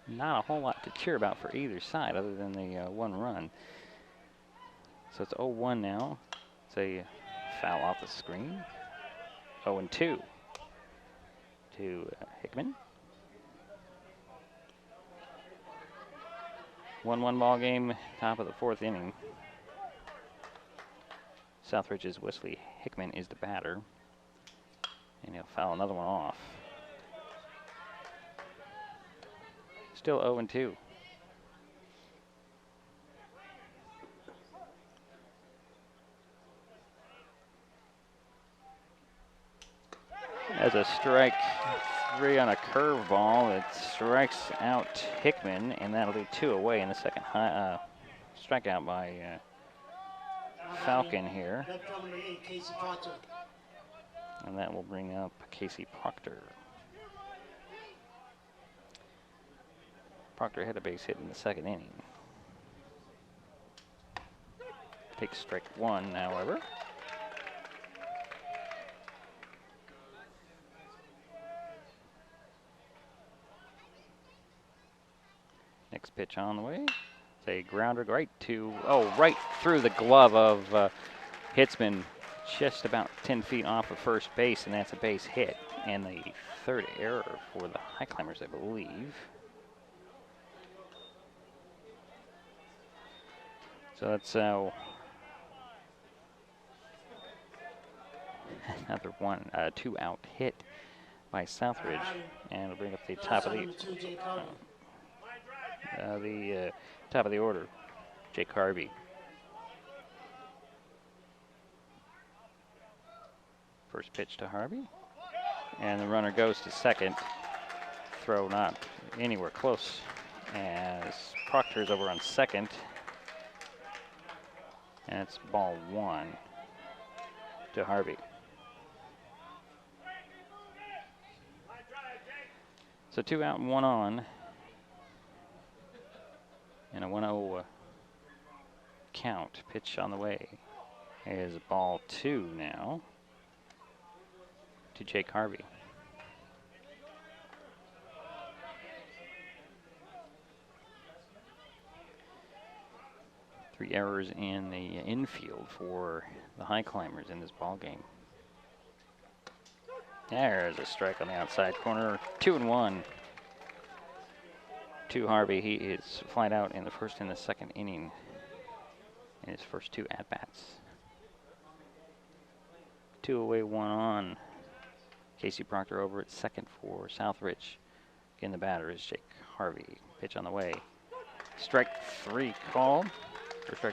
Not a whole lot to cheer about for either side other than the 1 run. So it's 0-1 now. It's a foul off the screen. 0-2 to Hickman. 1-1 ball game, top of the fourth inning. Southridge's Wesley Hickman is the batter, and he'll foul another one off. Still 0-2. As a strike 3 on a curveball, it strikes out Hickman, and that'll be 2 away in the second strikeout by Falcon here. And that will bring up Casey Proctor. Proctor had a base hit in the second inning. Takes strike 1, however. Next pitch on the way. It's a grounder right to, right through the glove of Hitzman, just about 10 feet off of first base, and that's a base hit. And the third error for the Highclimbers, I believe. So that's another 2-out hit by Southridge, and it'll bring up the top of the the top of the order, Jake Harvey. First pitch to Harvey, and the runner goes to second. Throw not anywhere close, as Proctor's over on second, and it's ball 1 to Harvey. So 2 out and 1 on, and a 1-0 count. Pitch on the way is ball 2 now to Jake Harvey. Three errors in the infield for the Highclimbers in this ball game. There's a strike on the outside corner. 2-1 to Harvey. He is flied out in the first and the second inning in his first 2 at-bats. 2 away, 1 on. Casey Proctor over at second for Southridge. Again, the batter is Jake Harvey. Pitch on the way. Strike 3 called. Or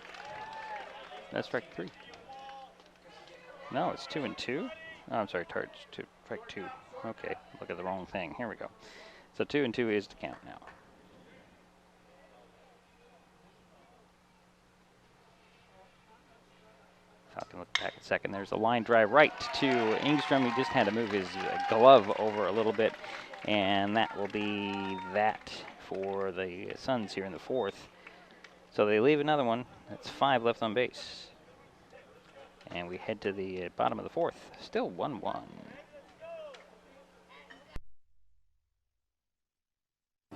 that's strike 3. No, it's 2-2. Oh, I'm sorry, strike 2. Okay, look at the wrong thing. Here we go. So 2-2 is the count now. Falcon look back at second. There's a line drive right to Ingstrom. He just had to move his glove over a little bit, and that will be that for the Suns here in the 4th. So they leave another one. That's 5 left on base. And we head to the bottom of the 4th. Still 1-1.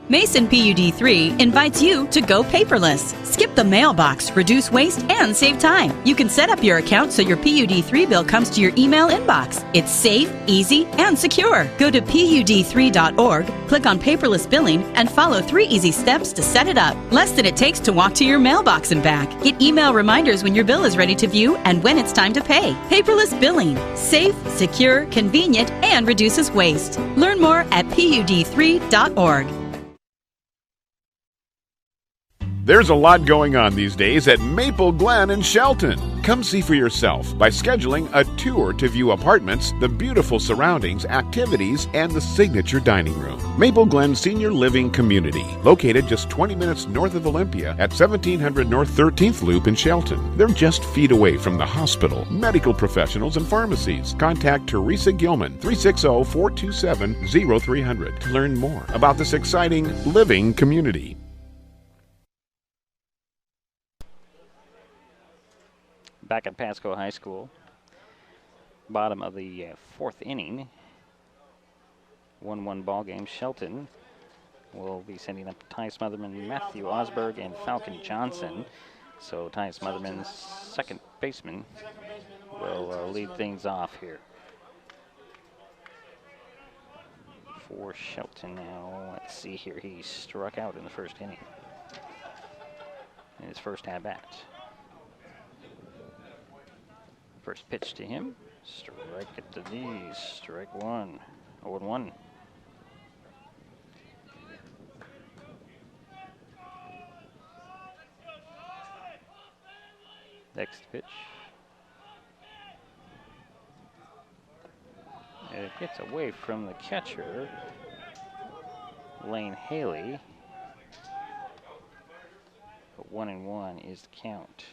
Mason PUD3 invites you to go paperless. Skip the mailbox, reduce waste, and save time. You can set up your account so your PUD3 bill comes to your email inbox. It's safe, easy, and secure. Go to PUD3.org, click on paperless billing, and follow 3 easy steps to set it up. Less than it takes to walk to your mailbox and back. Get email reminders when your bill is ready to view and when it's time to pay. Paperless billing. Safe, secure, convenient, and reduces waste. Learn more at PUD3.org. There's a lot going on these days at Maple Glen in Shelton. Come see for yourself by scheduling a tour to view apartments, the beautiful surroundings, activities, and the signature dining room. Maple Glen Senior Living Community, located just 20 minutes north of Olympia at 1700 North 13th Loop in Shelton. They're just feet away from the hospital, medical professionals, and pharmacies. Contact Teresa Gilman, 360-427-0300 to learn more about this exciting living community. Back at Pasco High School, bottom of the 4th inning, 1-1 ball game. Shelton will be sending up Ty Smotherman, Matthew Osberg, and Falcon Johnson. So Ty Smotherman's second baseman will lead things off here for Shelton. Now, let's see here. He struck out in the first inning in his first at-bat. First pitch to him, strike at the knees, strike 1, 0-1. Next pitch. It gets away from the catcher, Lane Haley, but 1-1 is the count.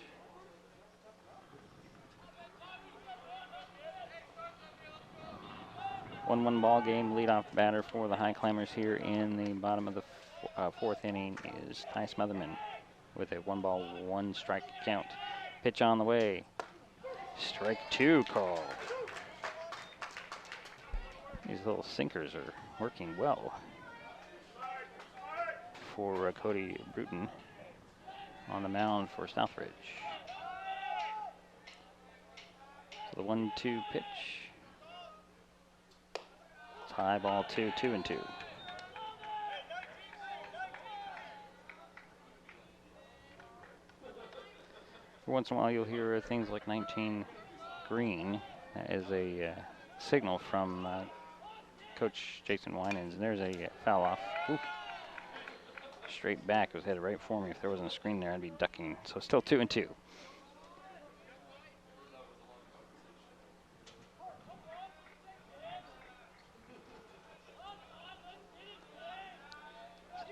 1-1 ball game. Leadoff batter for the Highclimbers here in the bottom of the 4th inning is Ty Smotherman with a 1-1 strike count. Pitch on the way. Strike 2 call. These little sinkers are working well for Cody Bruton on the mound for Southridge. So the 1-2 pitch. High ball 2, 2-2. For once in a while, you'll hear things like 19 green. That is a signal from Coach Jason Winans. And there's a foul off. Ooh. straight back. It was headed right for me. If there wasn't a screen there, I'd be ducking. So still 2-2.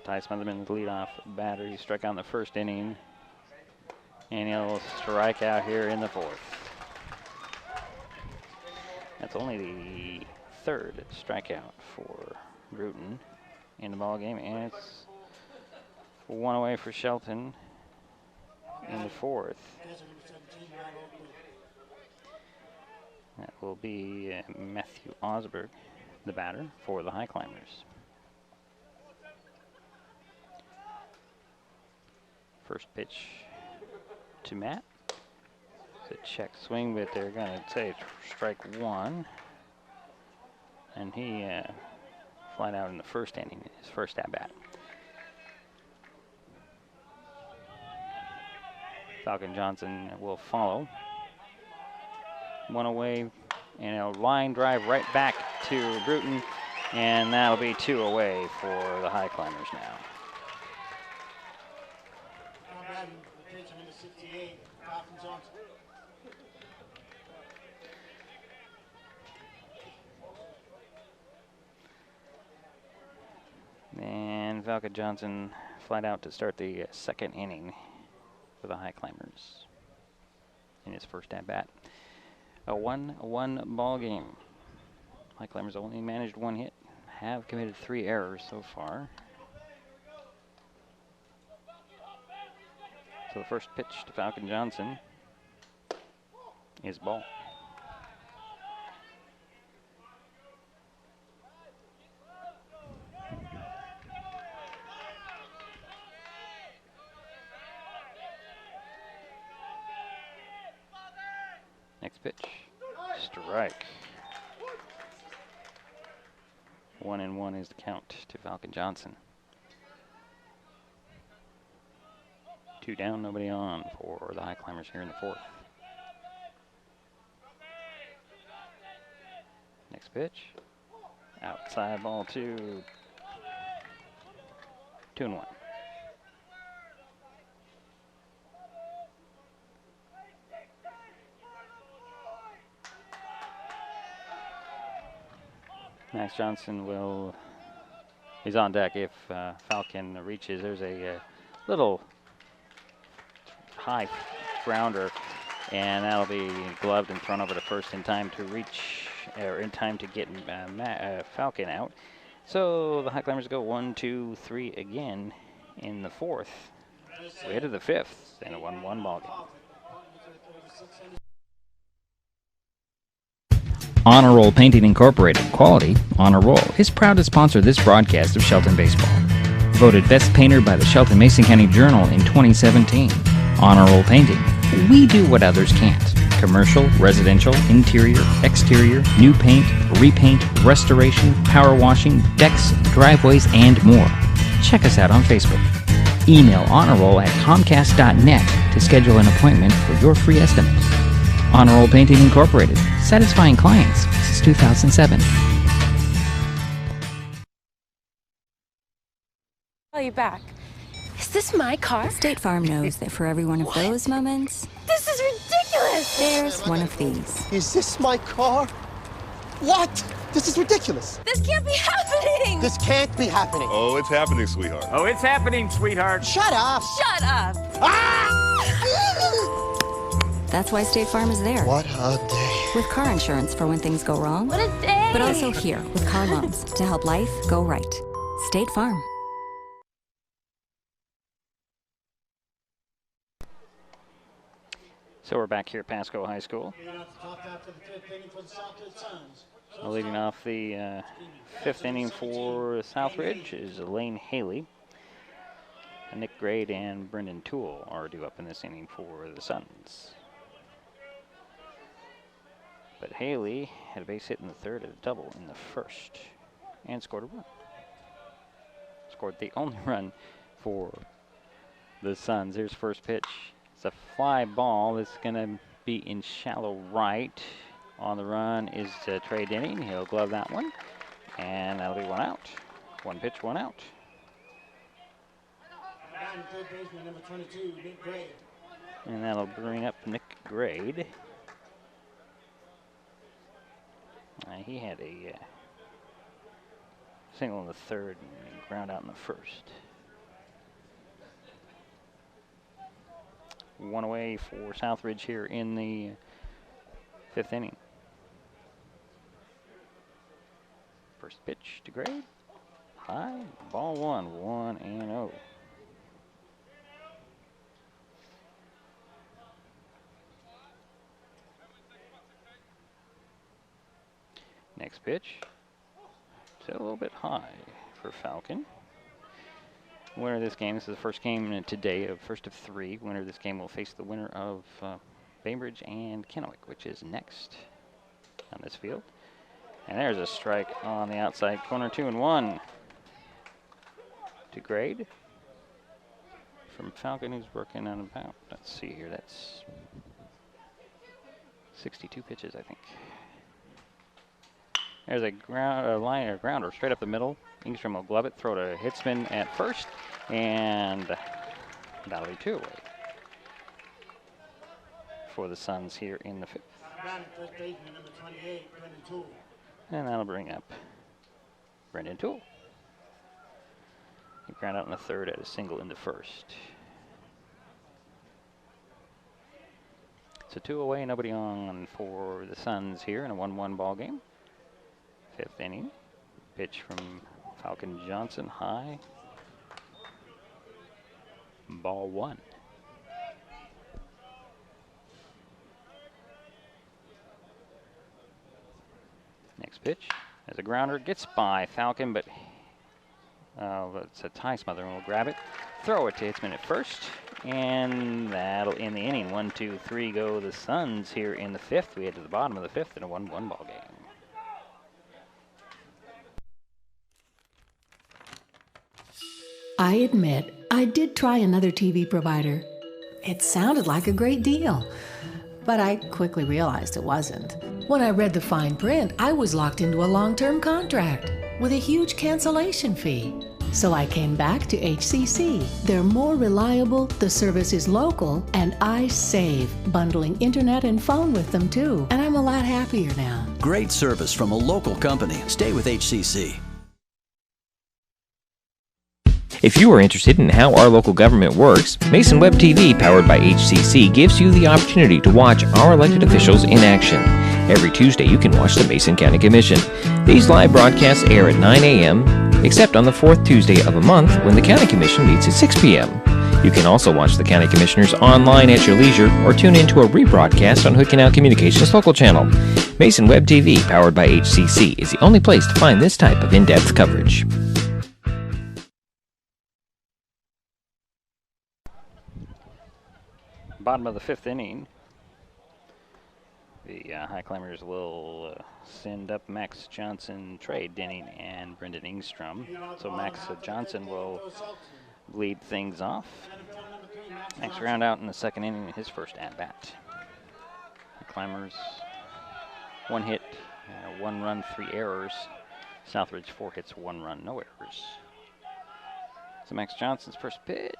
Ty Smotherman, the leadoff batter. He struck out in the first inning, and he'll strike out here in the fourth. That's only the third strikeout for Bruton in the ball game, and it's one away for Shelton in the fourth. That will be Matthew Osberg, the batter for the Highclimbers. First pitch to Matt. It's a check swing, but they're going to say strike one. And he flat out in the first inning, his first at-bat. Falcon Johnson will follow. One away, and a line drive right back to Bruton, and that'll be 2 away for the Highclimbers now. And Falcon Johnson flat out to start the second inning for the Highclimbers in his first at-bat. A 1-1 ball game. Highclimbers only managed 1 hit, have committed 3 errors so far. So the first pitch to Falcon Johnson is ball. Next pitch, strike. 1-1 is the count to Falcon Johnson. 2 down, nobody on for the Highclimbers here in the fourth. Next pitch, outside ball 2. 2-1. Max Johnson he's on deck if Falcon reaches. There's a little high grounder, and that'll be gloved and thrown over to first in time to reach, or in time to get Falcon out. So the Highclimbers go 1, 2, 3 again in the fourth. We head to the fifth in a 1-1 ball game. Honor Roll Painting Incorporated, quality on a roll, is proud to sponsor this broadcast of Shelton Baseball. Voted Best Painter by the Shelton Mason County Journal in 2017. Honor Roll Painting. We do what others can't. Commercial, residential, interior, exterior, new paint, repaint, restoration, power washing, decks, driveways, and more. Check us out on Facebook. Email honorroll@comcast.net to schedule an appointment for your free estimate. Honor Roll Painting Incorporated, satisfying clients since 2007. Call you back. Is this my car? State Farm knows that for every one of those moments, This is ridiculous! there's one of these. Is this my car? What? This is ridiculous. This can't be happening! This can't be happening. Oh, it's happening, sweetheart. Oh, it's happening, sweetheart. Shut up. Shut up! That's why State Farm is there. What a day. With car insurance for when things go wrong. What a day! But also here with car loans to help life go right. State Farm. So we're back here at Pasco High School. Leading off the fifth inning for Southridge is Elaine Haley. Nick Grade and Brendan Toole are due up in this inning for the Suns. But Haley had a base hit in the third and a double in the first and scored a run. Scored the only run for the Suns. Here's first pitch. It's a fly ball that's going to be in shallow right. On the run is Trey Denning. He'll glove that one, and that'll be 1 out. 1 pitch, 1 out. Batting third baseman, number 22, Nick Gray. And that'll bring up Nick Grade. He had a single in the third and ground out in the first. One away for Southridge here in the fifth inning. First pitch to Grade. High, ball one, 1-0. Next pitch, it's a little bit high for Falcon. Winner of this game, this is the first game today of first of three. Winner of this game will face the winner of Bainbridge and Kennewick, which is next on this field. And there's a strike on the outside corner, 2-1 to Grade from Falcon, who's working on about, let's see here, that's 62 pitches, I think. There's a grounder straight up the middle. Ingstrom will glove it, throw to Hitzman at first, and that'll be 2 away for the Suns here in the fifth. First baseman, number 28, Brendan Toole. And that'll bring up Brendan Toole. He ground out in the third at a single in the first. So 2 away, nobody on for the Suns here in a 1-1 ball game. Fifth inning. Pitch from Falcon Johnson, high. Ball 1. Next pitch as a grounder, gets by Falcon, but it's a tie smother, and we'll grab it. Throw it to Hitzman at first, and that'll end the inning. 1, 2, 3 go the Suns here in the fifth. We head to the bottom of the fifth in a 1-1 ball game. I admit, I did try another TV provider. It sounded like a great deal, but I quickly realized it wasn't. When I read the fine print, I was locked into a long-term contract with a huge cancellation fee. So I came back to HCC. They're more reliable, the service is local, and I save, bundling internet and phone with them too. And I'm a lot happier now. Great service from a local company. Stay with HCC. If you are interested in how our local government works, Mason Web TV, powered by HCC, gives you the opportunity to watch our elected officials in action. Every Tuesday, you can watch the Mason County Commission. These live broadcasts air at 9 a.m., except on the fourth Tuesday of a month when the County Commission meets at 6 p.m. You can also watch the County Commissioners online at your leisure or tune into a rebroadcast on Hood Canal Communications local channel. Mason Web TV, powered by HCC, is the only place to find this type of in-depth coverage. Bottom of the fifth inning. The Highclimbers will send up Max Johnson, Trey Denning, and Brendan Ingstrom. So Max Johnson will lead things off. Max ground out in the second inning, his first at-bat. Highclimbers, 1 hit, 1 run, 3 errors. Southridge, 4 hits, 1 run, no errors. So Max Johnson's first pitch.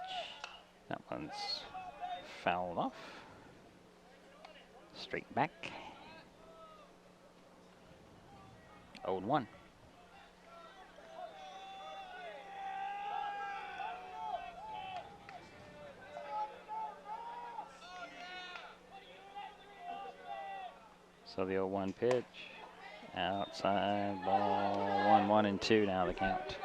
That one's fouled off. Straight back. 0-1. So the 0-1 pitch. Outside ball. 1-1-2 now the count.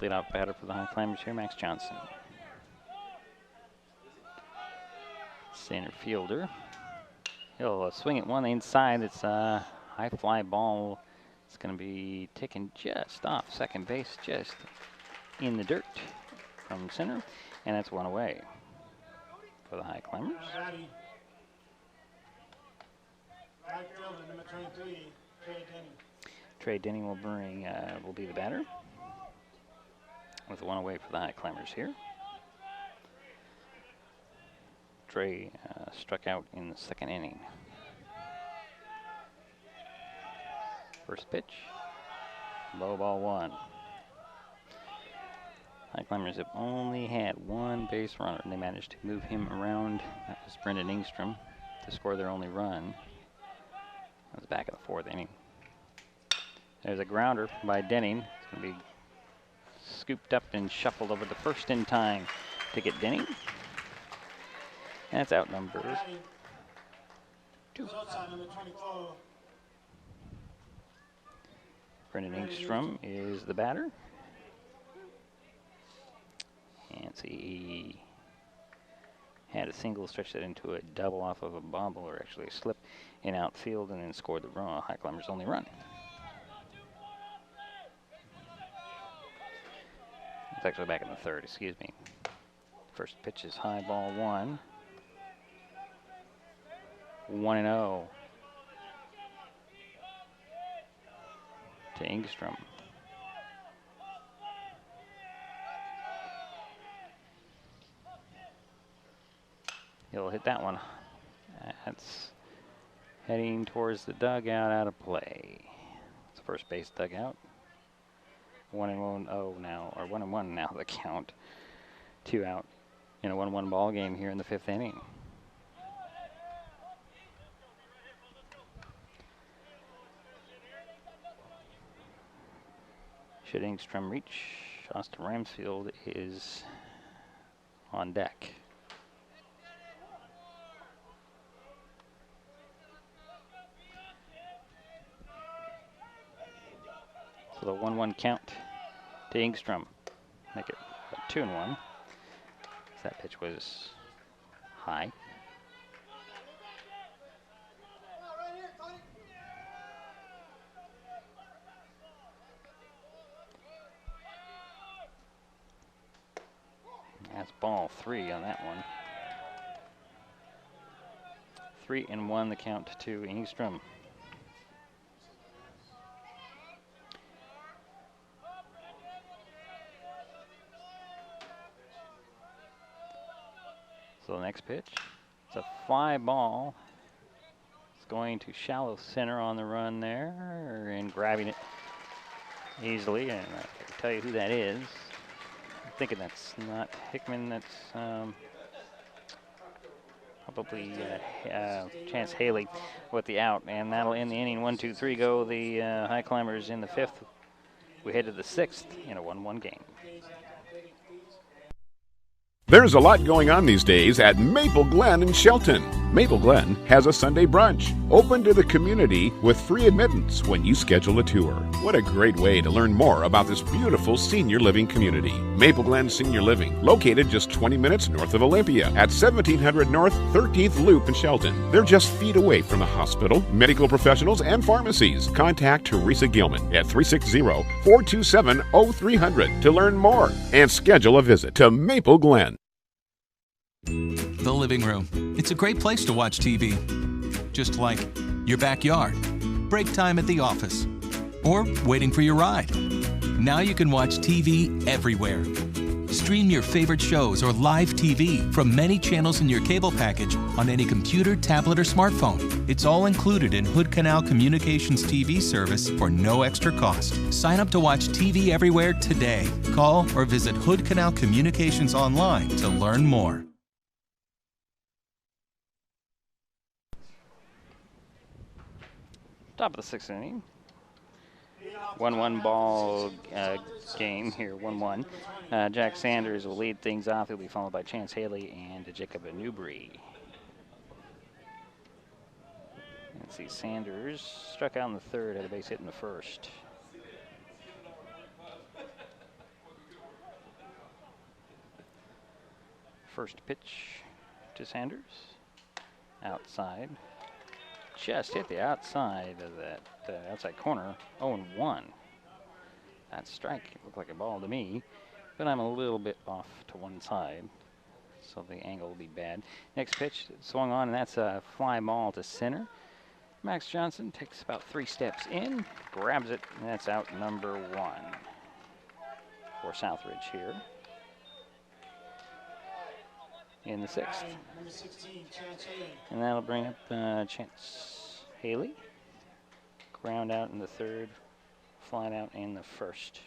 Lead-off batter for the Highclimbers here, Max Johnson. Center fielder. He'll swing at one inside. It's a high fly ball. It's going to be taken just off second base, just in the dirt from center, and that's 1 away for the Highclimbers. Right fielder, number 23, Trey Denning. Trey Denning will be the batter, with 1 away for the Highclimbers here. Trey struck out in the second inning. First pitch, low ball 1. Highclimbers have only had one base runner, and they managed to move him around. That was Brendan Ingstrom to score their only run. That was back in the 4th inning. There's a grounder by Denning. It's going to be scooped up and shuffled over the first in time to get Denning. And it's out number 2. Brendan Ingstrom is the batter. And he had a single, stretch that into a double off of a bobble, or actually a slip in outfield, and then scored the run, Highclimbers' only run. It's actually back in the 3rd, excuse me. First pitch is high ball 1. 1-0 to Ingstrom. He'll hit that one. That's heading towards the dugout, out of play. It's the first base dugout. 1-1 now, or 1-1 now the count. 2 out in a 1-1 ball game here in the 5th inning. Should Ingstrom reach, Austin Ramsfield is on deck. So the 1-1 count to Ingstrom. Make it 2-1. That pitch was high. That's ball 3 on that one. 3-1 the count to Ingstrom. So the next pitch, it's a fly ball. It's going to shallow center on the run there, and grabbing it easily, and I can tell you who that is. I'm thinking that's not Hickman, that's probably Chance Haley with the out, and that'll end the inning. 1-2-3 go the Highclimbers in the 5th. We head to the 6th in a 1-1 game. There's a lot going on these days at Maple Glen in Shelton. Maple Glen has a Sunday brunch, open to the community with free admittance when you schedule a tour. What a great way to learn more about this beautiful senior living community. Maple Glen Senior Living, located just 20 minutes north of Olympia at 1700 North 13th Loop in Shelton. They're just feet away from the hospital, medical professionals, and pharmacies. Contact Teresa Gilman at 360-427-0300 to learn more and schedule a visit to Maple Glen. The living room. It's a great place to watch TV. Just like your backyard, break time at the office, or waiting for your ride. Now you can watch TV everywhere. Stream your favorite shows or live TV from many channels in your cable package on any computer, tablet, or smartphone. It's all included in Hood Canal Communications TV service for no extra cost. Sign up to watch TV everywhere today. Call or visit Hood Canal Communications online to learn more. Top of the 6th inning. 1-1 ball game here, 1-1. Jack Sanders will lead things off. He'll be followed by Chance Haley and Jacob Newbury. Let's see, Sanders struck out in the 3rd, had a base hit in the 1st. First pitch to Sanders. Outside. Just hit the outside of that outside corner. 0-1. That strike looked like a ball to me, but I'm a little bit off to one side, so the angle will be bad. Next pitch swung on, and that's a fly ball to center. Max Johnson takes about 3 steps in, grabs it, and that's out number 1 for Southridge here in the 6th. Number 16, Chance Haley. And that'll bring up Chance Haley. Ground out in the third, flat out in the first.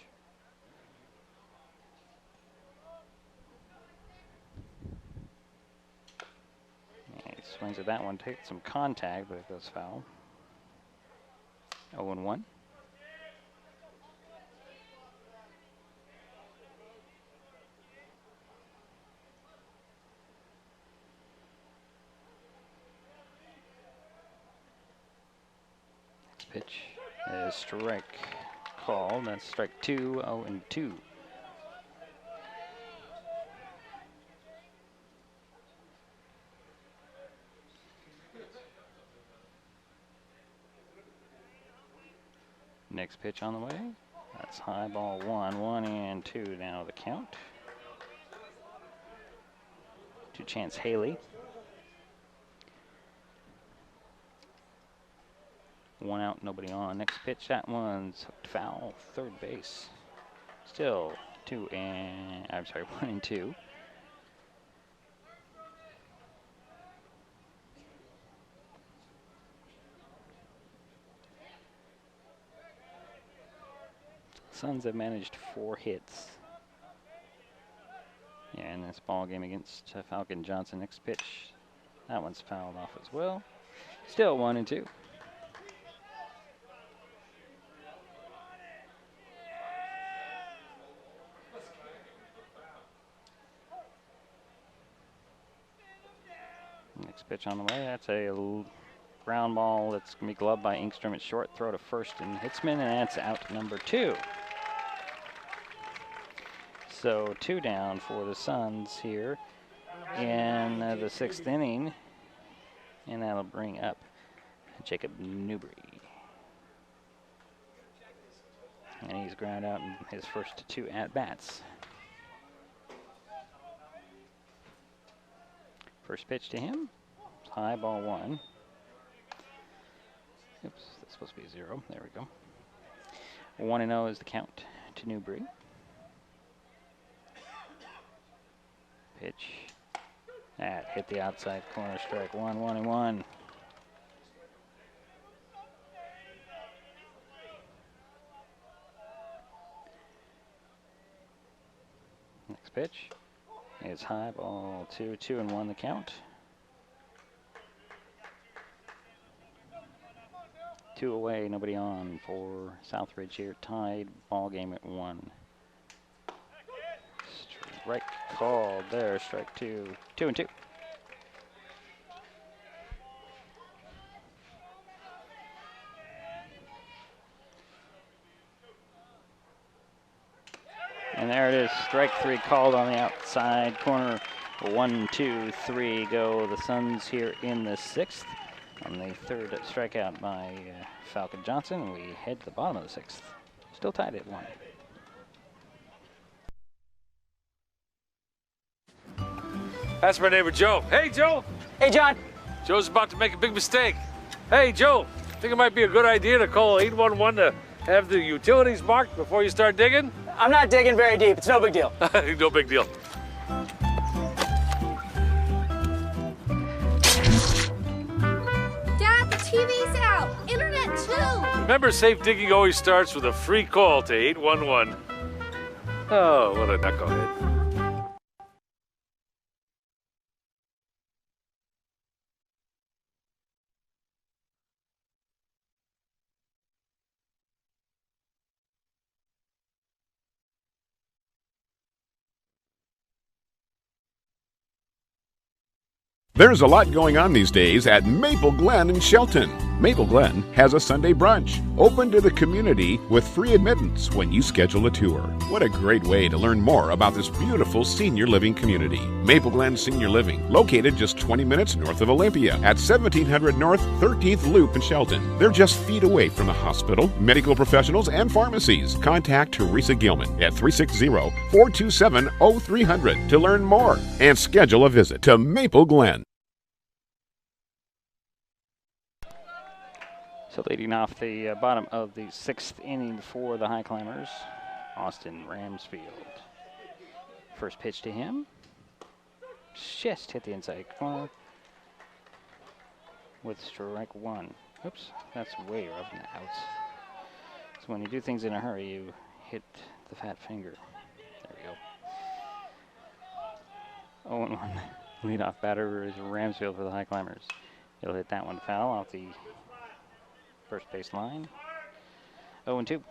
And he swings at that one, takes some contact, but it goes foul. 0-1. Pitch is strike called. That's strike 2, 0-2. Next pitch on the way. That's high ball 1, 1-2 now the count. To Chance Haley. 1 out, nobody on. Next pitch, that one's foul, third base. Still 1-2. Suns have managed 4 hits. Yeah, in this ball game against Falcon Johnson. Next pitch, that one's fouled off as well. Still 1-2. Next pitch on the way. That's a ground ball that's going to be gloved by Engstrom at short. Throw to first and Hitzman, and that's out number 2. So 2 down for the Suns here in the 6th inning. And that'll bring up Jacob Newbury. And he's ground out in his first 2 at-bats. First pitch to him, high ball 1. Oops, that's supposed to be 0. There we go. 1-0 is the count to Newbury. Pitch. That hit the outside corner, strike 1, 1-1. Next pitch. It's high ball 2, 2-1 the count. 2 away, nobody on for Southridge here. Tied ball game at 1. Strike called there, strike 2, 2-2. And there it is, strike 3 called on the outside corner. 1, 2, 3 go the Suns here in the 6th. On the 3rd strikeout by Falcon Johnson, we head to the bottom of the 6th. Still tied at 1. That's my neighbor Joe. Hey, Joe. Hey, John. Joe's about to make a big mistake. Hey, Joe, I think it might be a good idea to call 811 to have the utilities marked before you start digging. I'm not digging very deep. It's no big deal. No big deal. Dad, the TV's out. Internet too. Remember, safe digging always starts with a free call to 811. Oh, what a knucklehead. There's a lot going on these days at Maple Glen in Shelton. Maple Glen has a Sunday brunch open to the community with free admittance when you schedule a tour. What a great way to learn more about this beautiful senior living community. Maple Glen Senior Living, located just 20 minutes north of Olympia at 1700 North 13th Loop in Shelton. They're just feet away from the hospital, medical professionals, and pharmacies. Contact Teresa Gilman at 360-427-0300 to learn more and schedule a visit to Maple Glen. So leading off the bottom of the 6th inning for the Highclimbers, Austin Ramsfield. First pitch to him. Just hit the inside corner with strike 1. Oops, that's way up in the outs. So when you do things in a hurry, you hit the fat finger. There we go. 0-1. Leadoff batter is Ramsfield for the Highclimbers. He'll hit that one foul off the first base line. 0-2.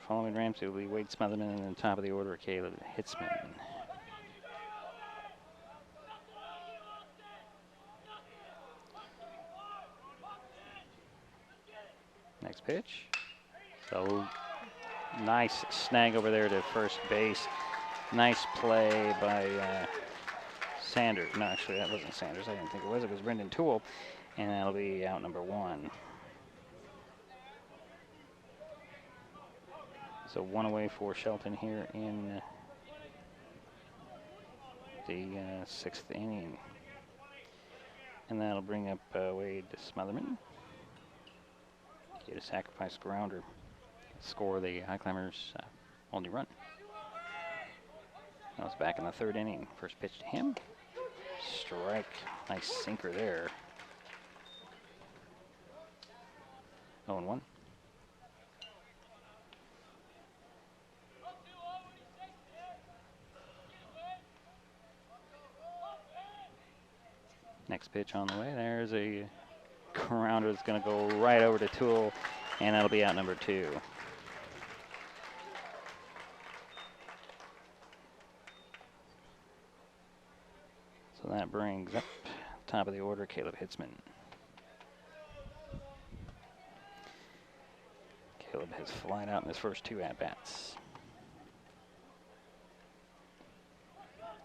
Following Ramsfield will be Wade Smotherman, and then top of the order, Caleb Hitzman. Next pitch. So nice snag over there to first base. Nice play by Sanders. No, actually, that wasn't Sanders. I didn't think it was. It was Brendan Toole. And that'll be out number 1. So 1 away for Shelton here in the 6th inning. And that'll bring up Wade Smotherman. Get a sacrifice grounder. Score the Highclimbers only run. That was back in the 3rd inning. First pitch to him. Strike. Nice sinker there. 0-1. Next pitch on the way. There's a grounder that's going to go right over to Toole, and that'll be out number 2. So that brings up top of the order Caleb Hitzman. Caleb has flied out in his first 2 at-bats.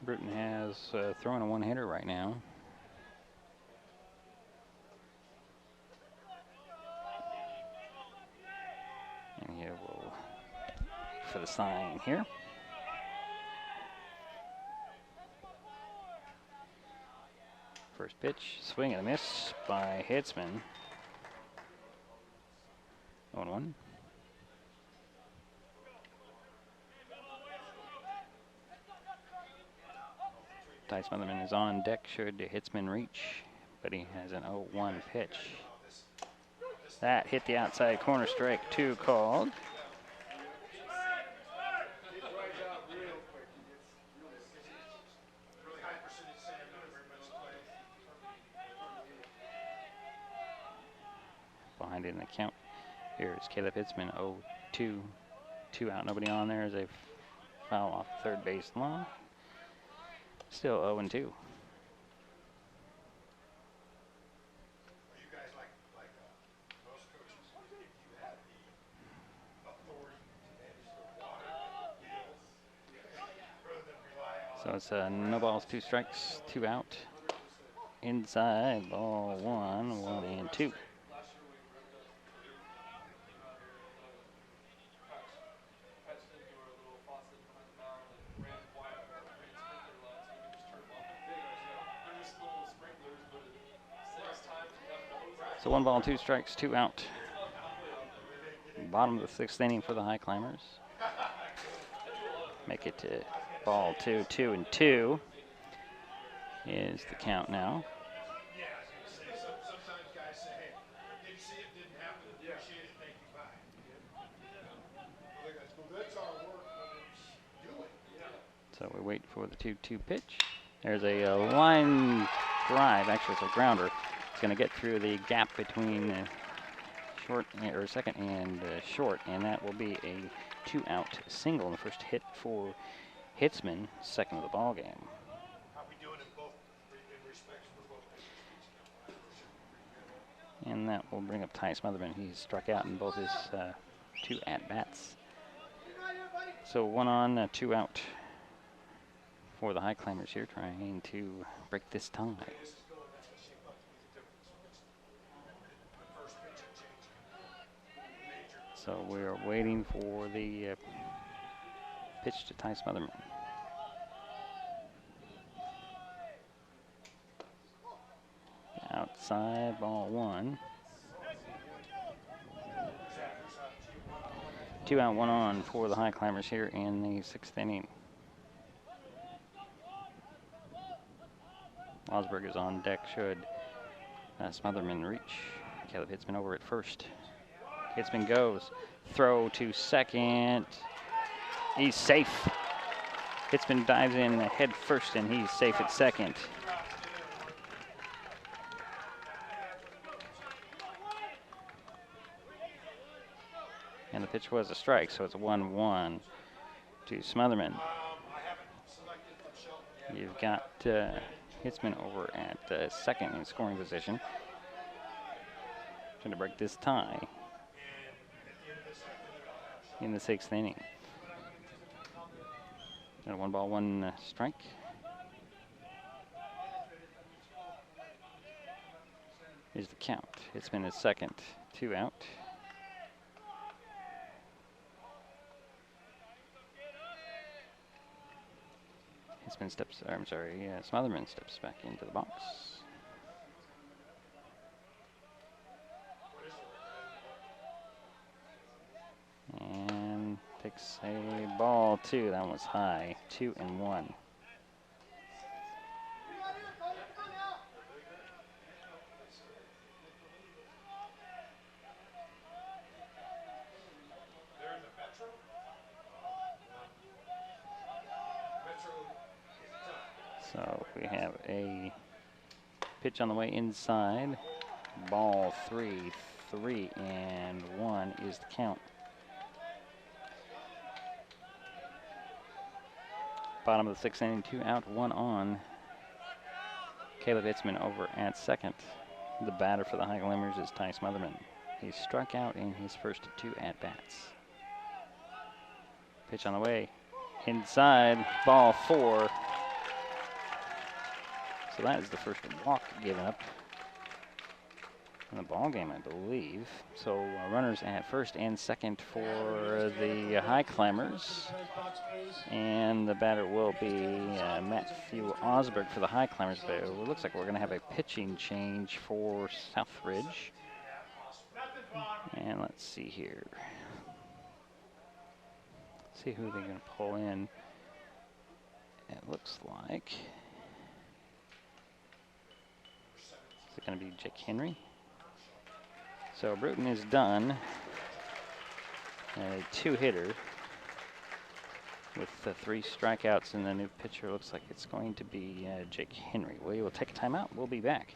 Bruton has thrown a 1-hitter right now. And he will for the sign here. First pitch, swing and a miss by Hitzman. 0-1. Ty Smotherman is on deck should Hitzman reach, but he has an 0-1 pitch. That hit the outside corner, strike 2 called. Behind in the count. Here's Caleb Hitzman, 0-2. 2 out, nobody on there as they foul off third base line. Still 0-2. So it's no balls, 2 strikes, 2 out. Inside, ball 1, 1 and 2. So 1 ball, 2 strikes, 2 out. Bottom of the 6th inning for the Highclimbers. Make it to ball 2, 2-2 is the count now. So we wait for the 2-2 pitch. There's a line drive, actually it's a grounder. It's going to get through the gap between short or second and short, and that will be a 2-out single. The first hit for Hitzman, second of the ball game. And that will bring up Ty Smotherman. He's struck out in both his 2 at-bats. So 1 on, 2 out for the Highclimbers here, trying to break this tie. So we're waiting for the pitch to Ty Smotherman. Outside, ball 1. 2 out, 1 on for the Highclimbers here in the 6th inning. Osberg is on deck should Smotherman reach. Caleb Hitzman over at first. Hitzman goes. Throw to second. He's safe. Hitzman dives in head first, and he's safe at second. And the pitch was a strike, so it's a 1-1 to Smotherman. You've got Hitzman over at second in scoring position. Trying to break this tie in the 6th inning. And 1 ball, 1 strike. Here's the count. Hitzman is second, 2 out. Smotherman steps back into the box. And takes a ball 2. That was high. 2-1. So we have a pitch on the way inside. Ball 3, 3-1 is the count. Bottom of the 6th inning, 2 out, 1 on. Caleb Hitzman over at second. The batter for the Highclimbers is Ty Smotherman. He struck out in his first 2 at-bats. Pitch on the way. Inside, ball 4. So that is the first walk given up in the ball game, I believe. So runners at first and second for the Highclimbers. And the batter will be Matthew Osberg for the Highclimbers. But it looks like we're going to have a pitching change for Southridge. And let's see here. See who they're going to pull in. It looks like... Is it going to be Jake Henry? So Bruton is done. A 2-hitter with the 3 strikeouts, and the new pitcher looks like it's going to be Jake Henry. We will take a timeout. We'll be back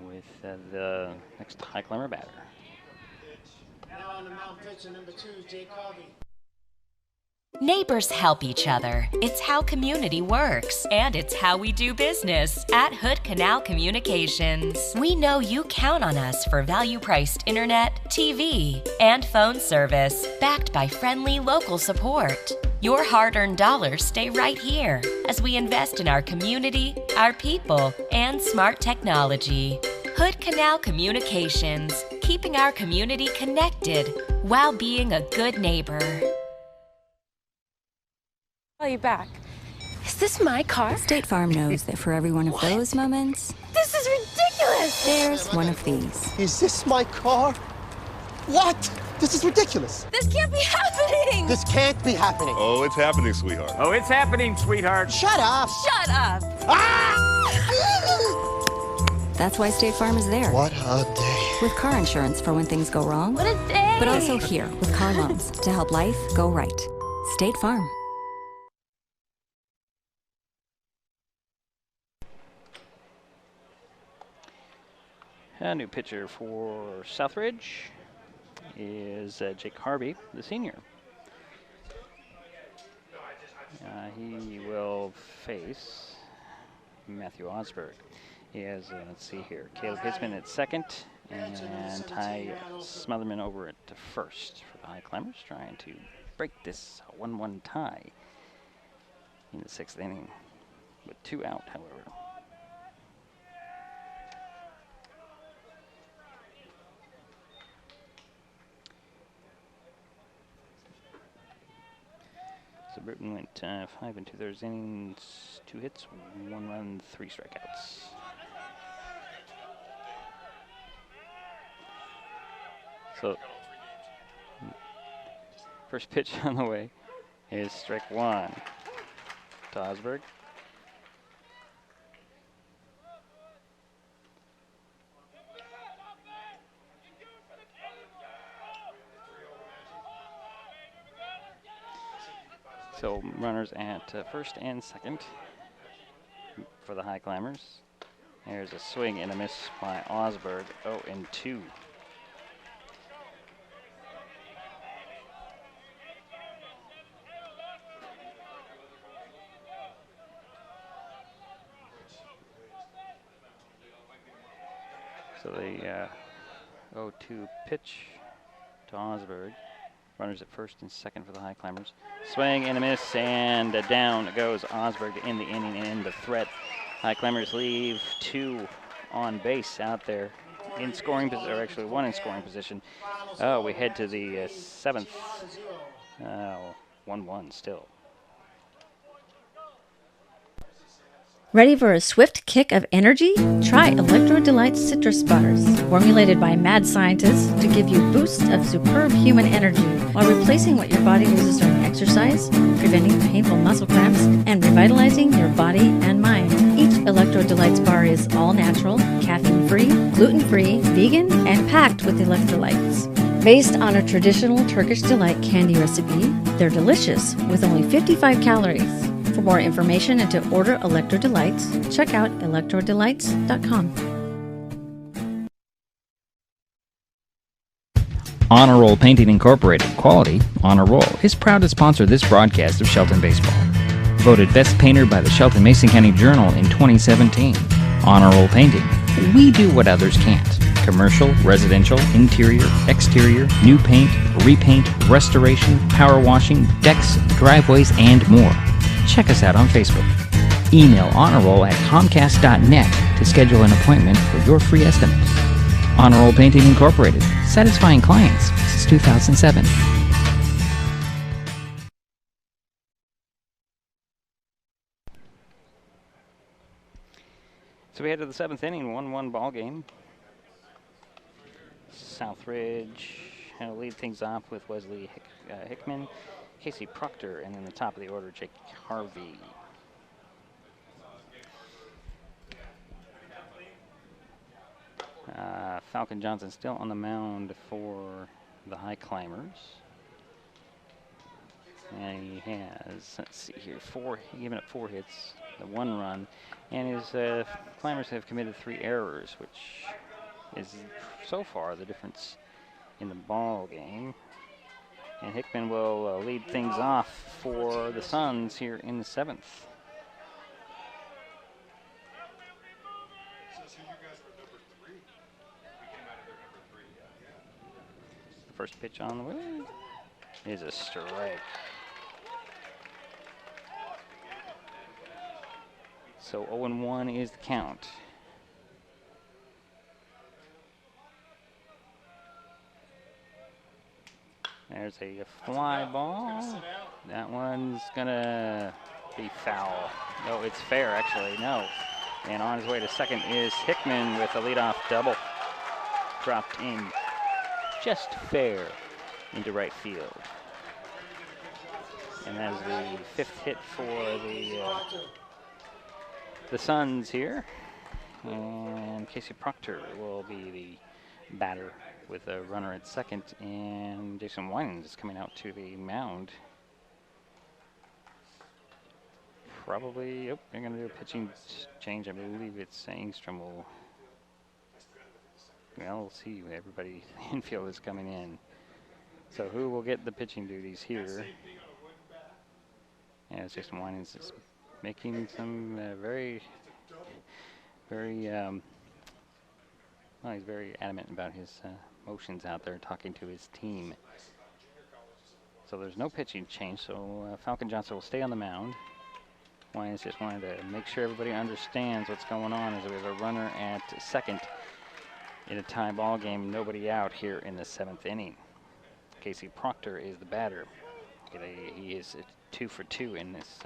with the next Highclimber batter. Now on the mound pitcher, number 2, Jake Harvey. Neighbors help each other. It's how community works, and it's how we do business at Hood Canal Communications. We know you count on us for value-priced internet, TV, and phone service, backed by friendly local support. Your hard-earned dollars stay right here as we invest in our community, our people, and smart technology. Hood Canal Communications, keeping our community connected while being a good neighbor. Call you back. Is this my car? State Farm knows that for every one of those moments, This is ridiculous! there's one of these. Is this my car? What? This is ridiculous. This can't be happening! This can't be happening. Oh, it's happening, sweetheart. Oh, it's happening, sweetheart. Shut up. Shut up! That's why State Farm is there. What a day. With car insurance for when things go wrong, What a day! but also here with car loans to help life go right. State Farm. A new pitcher for Southridge is Jake Harvey, the senior. He will face Matthew Osberg. He has, let's see here, Caleb Hitzman at second and Ty Smotherman over at first for the Highclimbers, trying to break this 1-1 tie in the 6th inning with 2 out, however. So Bruton went 5 2/3 innings, 2 hits, 1 run, 3 strikeouts. So first pitch on the way is strike 1 to Osberg. So runners at first and second for the Highclimbers. There's a swing and a miss by Osberg, 0-2. So the 0-2 pitch to Osberg. Runners at first and second for the Highclimbers. Swing and a miss, and down goes Osberg to end the inning and end the threat. Highclimbers leave 2 on base out there in scoring position, or actually 1 in scoring position. We head to the 7th. 1-1 still. Ready for a swift kick of energy? Try Electro Delights Citrus Bars, formulated by mad scientists to give you boosts of superb human energy while replacing what your body loses during exercise, preventing painful muscle cramps, and revitalizing your body and mind. Each Electro Delights bar is all natural, caffeine-free, gluten-free, vegan, and packed with electrolytes. Based on a traditional Turkish delight candy recipe, they're delicious with only 55 calories. For more information and to order Electro Delights, check out electrodelights.com. Honor Roll Painting Incorporated, quality on a roll, is proud to sponsor this broadcast of Shelton Baseball. Voted Best Painter by the Shelton Mason County Journal in 2017. Honor Roll Painting. We do what others can't. Commercial, residential, interior, exterior, new paint, repaint, restoration, power washing, decks, driveways, and more. Check us out on Facebook. Email honorroll@comcast.net to schedule an appointment for your free estimate. Honor Roll Painting Incorporated, satisfying clients since 2007. So we head to the 7th inning, 1-1 ball game. Southridge will lead things off with Wesley Hickman, Casey Proctor, and then the top of the order, Jake Harvey. Falcon Johnson still on the mound for the Highclimbers. And he has, let's see here, given up 4 hits, the 1 run, and his Climbers have committed 3 errors, which is so far the difference in the ball game. And Hickman will lead things off for the Suns here in the 7th. The first pitch on the way is a strike. So 0-1 is the count. There's a fly ball. That one's gonna be foul. No, it's fair actually, no. And on his way to second is Hickman with a leadoff double. Dropped in just fair into right field. And that is the 5th hit for the Suns here. And Casey Proctor will be the batter with a runner at second, and Jason Winans is coming out to the mound. Probably, they're going to do a pitching change. I believe it's Engstrom will, well, we'll see. Everybody, the infield is coming in. So who will get the pitching duties here? Yeah, Jason Winans is making some very, well, he's very adamant about his motions out there, talking to his team. So there's no pitching change, so Falcon Johnson will stay on the mound. Winans just wanted to make sure everybody understands what's going on, as we have a runner at second in a tie ball game, nobody out here in the 7th inning. Casey Proctor is the batter. He is 2 for 2 in this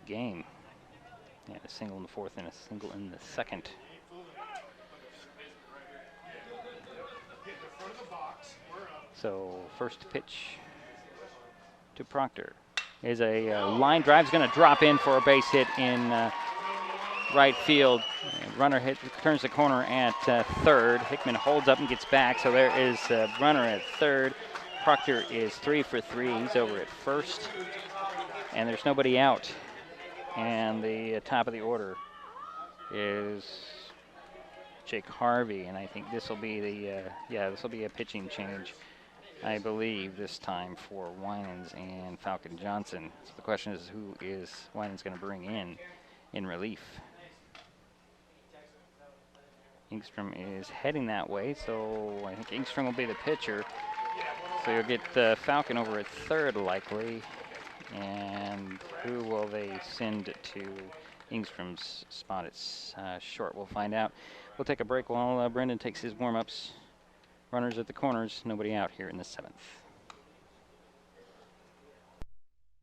game. Yeah, a single in the 4th and a single in the 2nd. So first pitch to Proctor is a line drive. Is going to drop in for a base hit in right field. Runner turns the corner at third. Hickman holds up and gets back. So there is a runner at third. Proctor is 3 for 3. He's over at first. And there's nobody out. And the top of the order is Jake Harvey, and I think this will be the this will be a pitching change, I believe, this time for Winans and Falcon Johnson. So the question is, who is Winans going to bring in relief? Engstrom is heading that way, so I think Engstrom will be the pitcher. So you'll get Falcon over at third likely, and who will they send to Engstrom's spot at short? We'll find out. We'll take a break while Brendan takes his warm-ups. Runners at the corners, nobody out here in the 7th.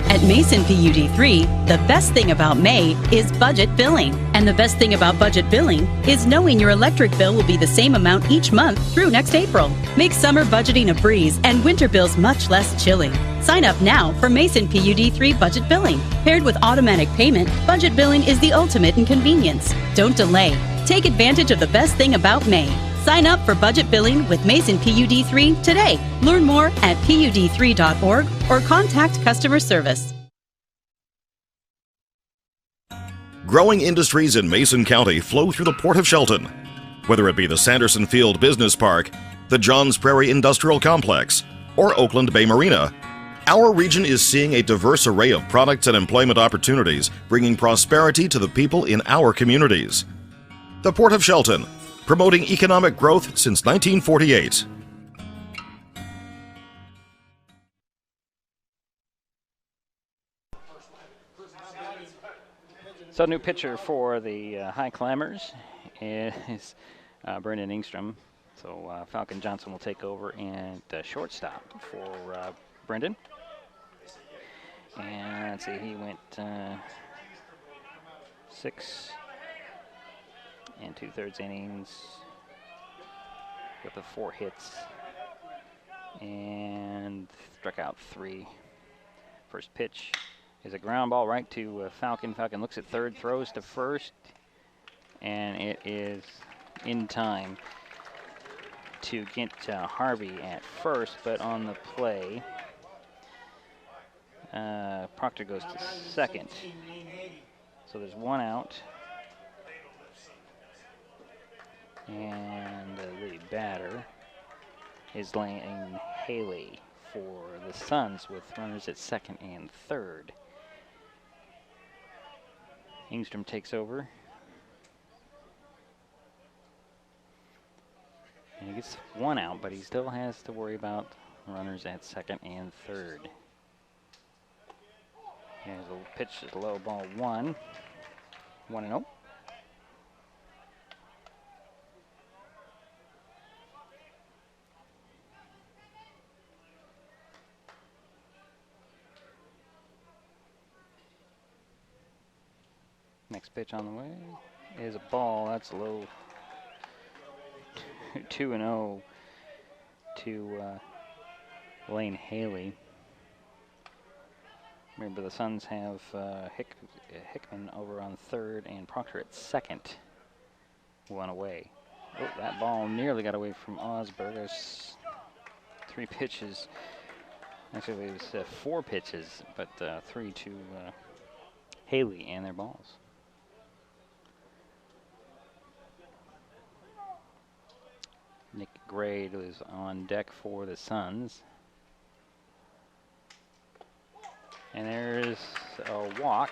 At Mason PUD 3, the best thing about May is budget billing. And the best thing about budget billing is knowing your electric bill will be the same amount each month through next April. Make summer budgeting a breeze and winter bills much less chilling. Sign up now for Mason PUD 3 budget billing. Paired with automatic payment, budget billing is the ultimate in convenience. Don't delay. Take advantage of the best thing about May. Sign up for budget billing with Mason PUD 3 today. Learn more at pud3.org or contact customer service. Growing industries in Mason County flow through the Port of Shelton. Whether it be the Sanderson Field Business Park, the Johns Prairie Industrial Complex, or Oakland Bay Marina, our region is seeing a diverse array of products and employment opportunities, bringing prosperity to the people in our communities. The Port of Shelton, promoting economic growth since 1948. So new pitcher for the Highclimbers is Brendan Engstrom. So Falcon Johnson will take over and shortstop for Brendan. And let's see, he went 6 2/3 innings with the 4 hits and struck out 3. First pitch is a ground ball right to Falcon. Falcon looks at third, throws to first, and it is in time to get Harvey at first, but on the play, Proctor goes to second. So there's 1 out. And the batter is Lane Haley for the Suns with runners at second and third. Engstrom takes over. And he gets 1 out, but he still has to worry about runners at second and third. Here's a pitch, is low, ball 1. 1-0. Next pitch on the way is a ball. That's low. 2-0 to Lane Haley. Remember, the Suns have Hickman over on third and Proctor at second. 1 away. Oh, that ball nearly got away from Osberg. There's 3 pitches. Actually, it was 4 pitches, but 3 to Haley and their balls. Nick Grade is on deck for the Suns. And there's a walk.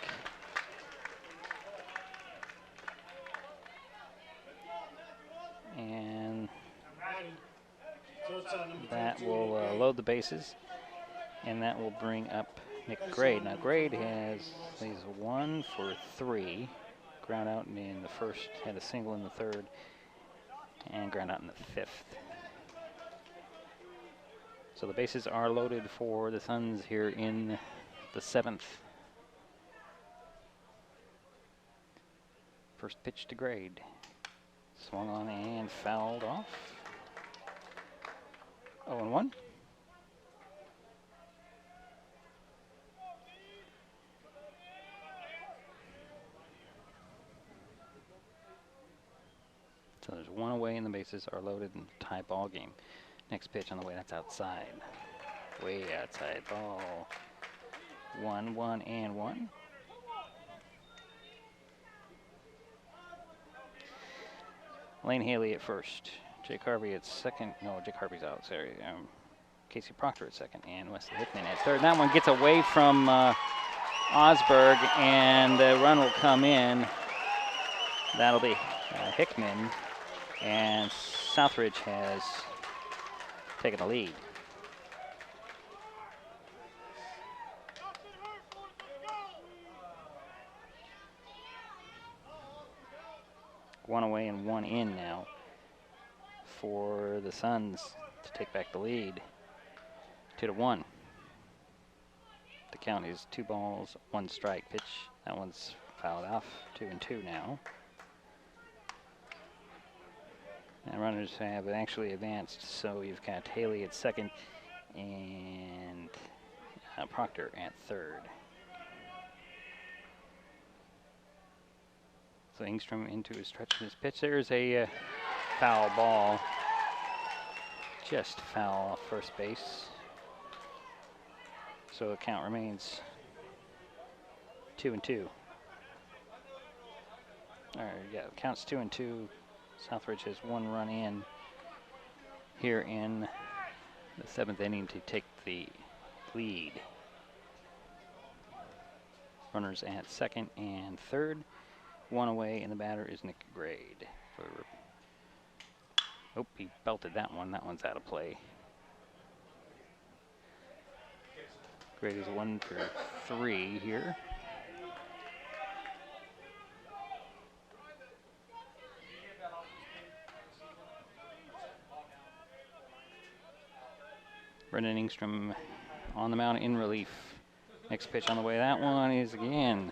And that will load the bases. And that will bring up Nick Grade. Now Grade he's 1 for 3. Ground out in the first, had a single in the third, and ground out in the 5th. So the bases are loaded for the Suns here in the 7th. First pitch to Grade. Swung on and fouled off. 0-1. So there's 1 away and the bases are loaded in tie ball game. Next pitch on the way, that's outside. Way outside. Ball 1, 1, and 1. Lane Haley at first. Jake Harvey at second. No, Jake Harvey's out. Sorry. Casey Proctor at second, and Wesley Hickman at third. That one gets away from Osberg, and the run will come in. That'll be Hickman, and Southridge has taken the lead. One away and one in now for the Suns to take back the lead. 2-1. The count is 2 balls, 1 strike. Pitch, that one's fouled off. 2-2 now. And runners have actually advanced, so you've got Haley at second and Proctor at third. So Engstrom into his stretch of his pitch. There's a foul ball. Just foul off first base. So the count remains 2-2. All right, yeah, the count's 2-2. Southridge has 1 run in here in the 7th inning to take the lead. Runners at second and third. 1 away, and the batter is Nick Grade. Oh, he belted that one. That one's out of play. Grade is 1 for 3 here. Brendan Engstrom on the mound in relief. Next pitch on the way. That one is again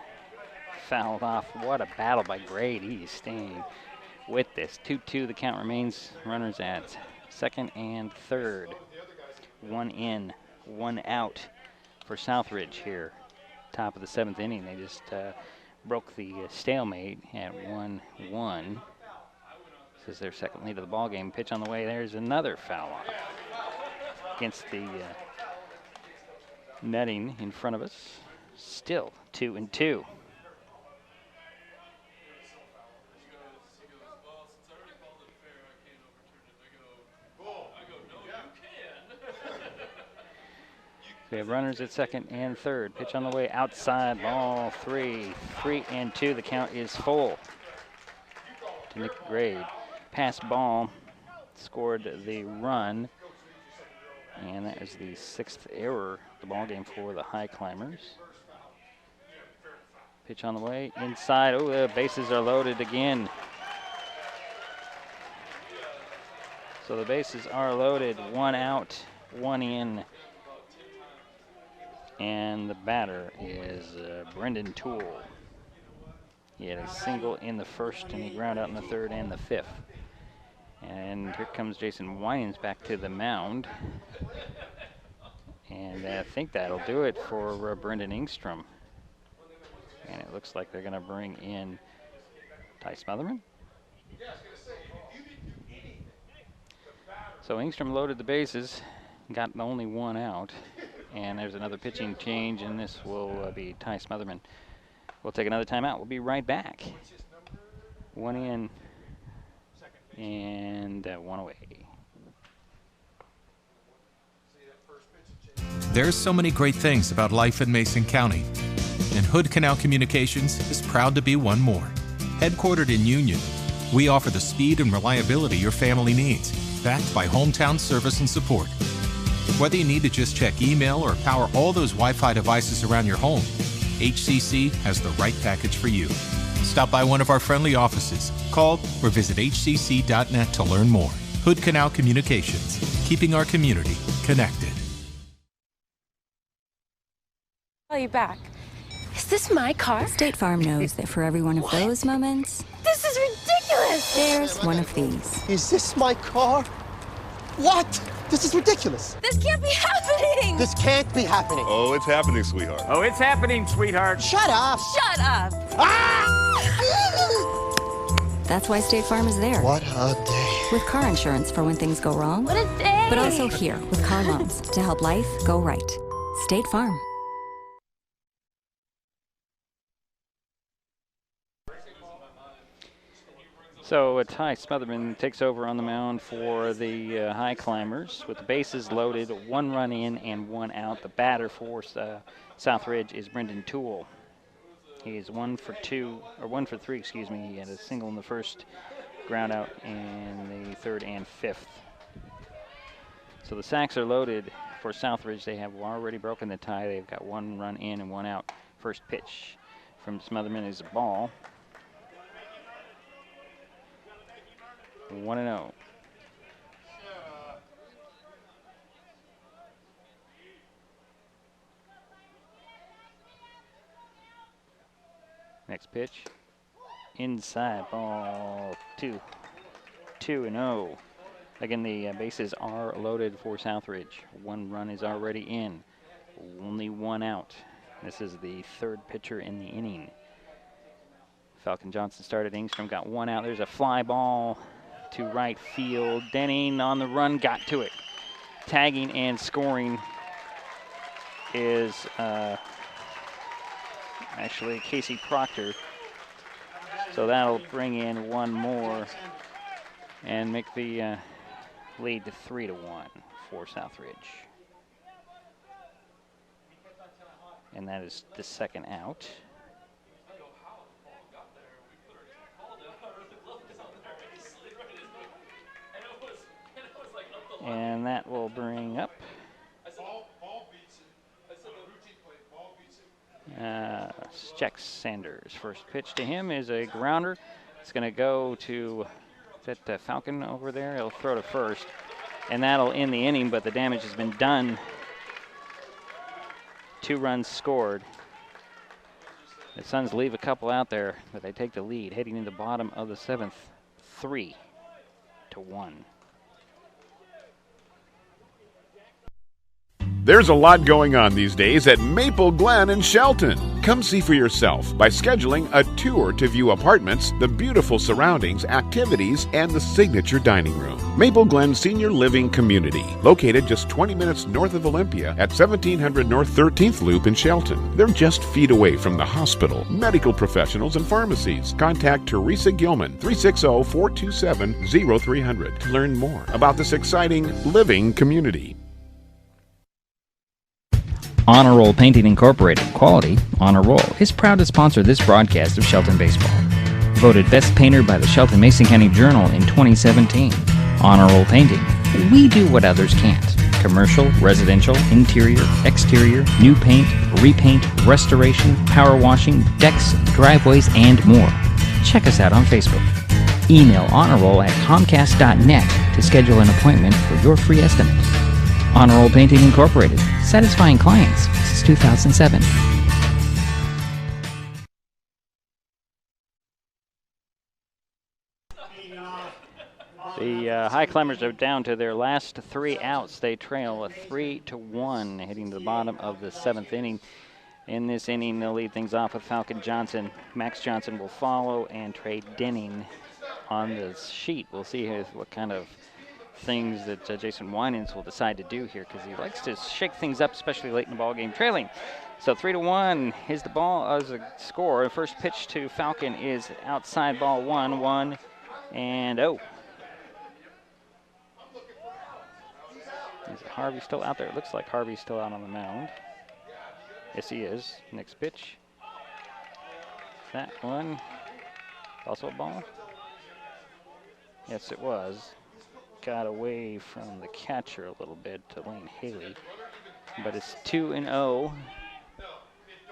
fouled off. What a battle by Grade. He's staying with this. 2-2, the count remains. Runners at second and third. 1 in, 1 out for Southridge here. Top of the 7th inning. They just broke the stalemate at 1-1. This is their second lead of the ball game. Pitch on the way. There's another foul off against the netting in front of us. Still 2-2. We have runners at second and third. Pitch on the way outside, ball 3, 3-2. The count is full to Nick Grade. Pass ball scored the run, and that is the 6th error of the ball game for the Highclimbers. Pitch on the way inside. Oh, the bases are loaded again. So the bases are loaded. 1 out, 1 in. And the batter is Brendan Toole. He had a single in the first, and he ground out in the third and the 5th. And here comes Jason Winans back to the mound. And I think that'll do it for Brendan Engstrom. And it looks like they're going to bring in Ty Smotherman. So Engstrom loaded the bases, got only 1 out. And there's another pitching change, and this will be Ty Smotherman. We'll take another timeout. We'll be right back. 1 in and 1 away. There's so many great things about life in Mason County, and Hood Canal Communications is proud to be one more. Headquartered in Union, we offer the speed and reliability your family needs, backed by hometown service and support. Whether you need to just check email or power all those Wi-Fi devices around your home, HCC has the right package for you. Stop by one of our friendly offices, call or visit hcc.net to learn more. Hood Canal Communications, keeping our community connected. Call you back. Is this my car? State Farm knows that for every one of those moments, This is ridiculous! there's one of these. Is this my car? What? This is ridiculous. This can't be happening! This can't be happening. Oh, it's happening, sweetheart. Oh, it's happening, sweetheart. Shut up. Shut up! That's why State Farm is there. What a day. With car insurance for when things go wrong. What a day! But also here with car loans to help life go right. State Farm. So Ty Smotherman takes over on the mound for the Highclimbers with the bases loaded, 1 run in and 1 out. The batter for Southridge is Brendan Toole. He is 1 for 3, excuse me. He had a single in the first, ground out in the 3rd and 5th. So the sacks are loaded for Southridge. They have already broken the tie. They've got 1 run in and 1 out. First pitch from Smotherman is a ball. 1-0. Next pitch, inside, ball 2. 2-0. Again, the bases are loaded for Southridge. 1 run is already in, only 1 out. This is the 3rd pitcher in the inning. Falcon Johnson started. Engstrom got 1 out. There's a fly ball to right field. Denning on the run, got to it. Tagging and scoring is actually Casey Proctor. So that'll bring in 1 more and make the lead to 3-1 for Southridge. And that is the 2nd out. And that will bring up Jack Sanders. First pitch to him is a grounder. It's going to go to that Falcon over there. He'll throw to first, and that'll end the inning, but the damage has been done. 2 runs scored. The Suns leave a couple out there, but they take the lead heading in the bottom of the 7th, 3-1. There's a lot going on these days at Maple Glen in Shelton. Come see for yourself by scheduling a tour to view apartments, the beautiful surroundings, activities, and the signature dining room. Maple Glen Senior Living Community, located just 20 minutes north of Olympia at 1700 North 13th Loop in Shelton. They're just feet away from the hospital, medical professionals, and pharmacies. Contact Teresa Gilman, 360-427-0300 to learn more about this exciting living community. Honor Roll Painting Incorporated, quality on a roll, is proud to sponsor this broadcast of Shelton Baseball. Voted Best Painter by the Shelton Mason County Journal in 2017. Honor Roll Painting. We do what others can't. Commercial, residential, interior, exterior, new paint, repaint, restoration, power washing, decks, driveways, and more. Check us out on Facebook. Email honorroll@comcast.net to schedule an appointment for your free estimate. Honor Roll Painting Incorporated, satisfying clients since 2007. The Highclimbers are down to their last 3 outs. They trail 3-1, heading to the bottom of the 7th inning. In this inning, they'll lead things off with Falcon Johnson. Max Johnson will follow, and Trey Denning on the sheet. We'll see what kind of things that Jason Winans will decide to do here, because he likes to shake things up, especially late in the ball game, trailing. So 3-1 is the ball as a score. The first pitch to Falcon is outside, ball 1-1, and Is Harvey still out there? It looks like Harvey's still out on the mound. Yes, he is. Next pitch. That one also a ball. Yes, it was. Got away from the catcher a little bit to Lane Haley, but it's 2-0.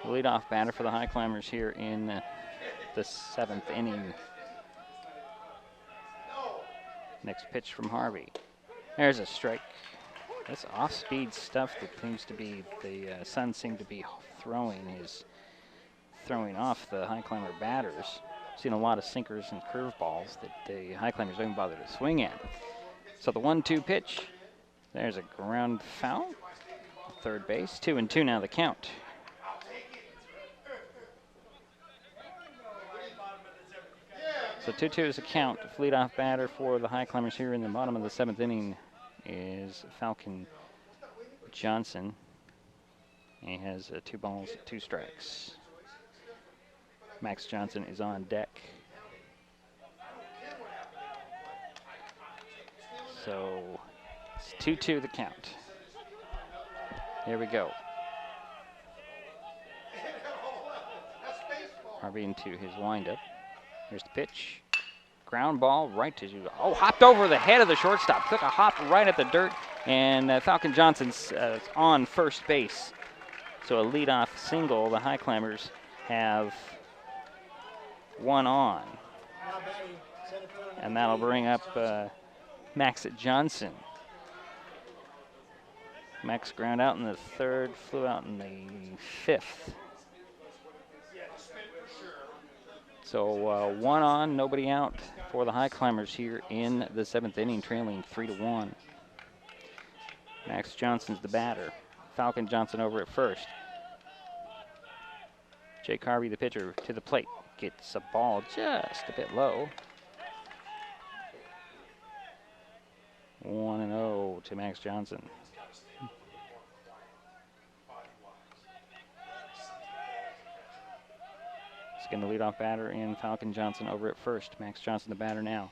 The leadoff batter for the Highclimbers here in the 7th inning. Next pitch from Harvey. There's a strike. That's off-speed stuff that seems to be the Suns seem to be throwing off the Highclimber batters. Seen a lot of sinkers and curveballs that the Highclimbers don't bother to swing at. So the 1-2 pitch, there's a ground foul. Third base, 2-2 now the count. So 2-2 is the count. The leadoff batter for the Highclimbers here in the bottom of the 7th inning is Falcon Johnson. He has 2 balls, 2 strikes. Max Johnson is on deck. So it's 2-2 the count. Here we go. Harvey into his windup. Here's the pitch. Ground ball right to you. Oh, hopped over the head of the shortstop. Took a hop right at the dirt, and Falcon Johnson's on first base. So a leadoff single. The Highclimbers have one on. And that'll bring up Max Johnson. Max ground out in the third, flew out in the fifth. So one on, nobody out for the Highclimbers here in the seventh inning, trailing 3-1. Max Johnson's the batter. Falcon Johnson over at first. Jake Harvey, the pitcher, to the plate. Gets a ball just a bit low. 1-0 to Max Johnson. Again, the leadoff batter in Falcon Johnson over at first. Max Johnson, the batter now.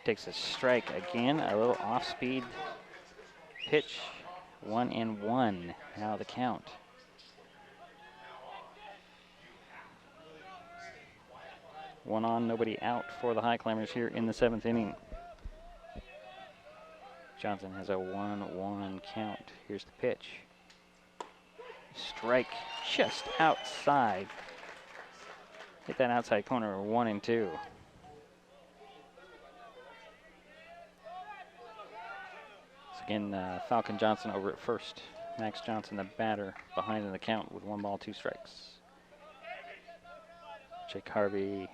Takes a strike again, a little off-speed pitch. 1-1, now the count. One on, nobody out for the Highclimbers here in the seventh inning. Johnson has a 1-1 count. Here's the pitch. Strike just outside. Hit that outside corner, 1-2. So again, Falcon Johnson over at first. Max Johnson, the batter, behind in the count with 1 ball, 2 strikes. Jake Harvey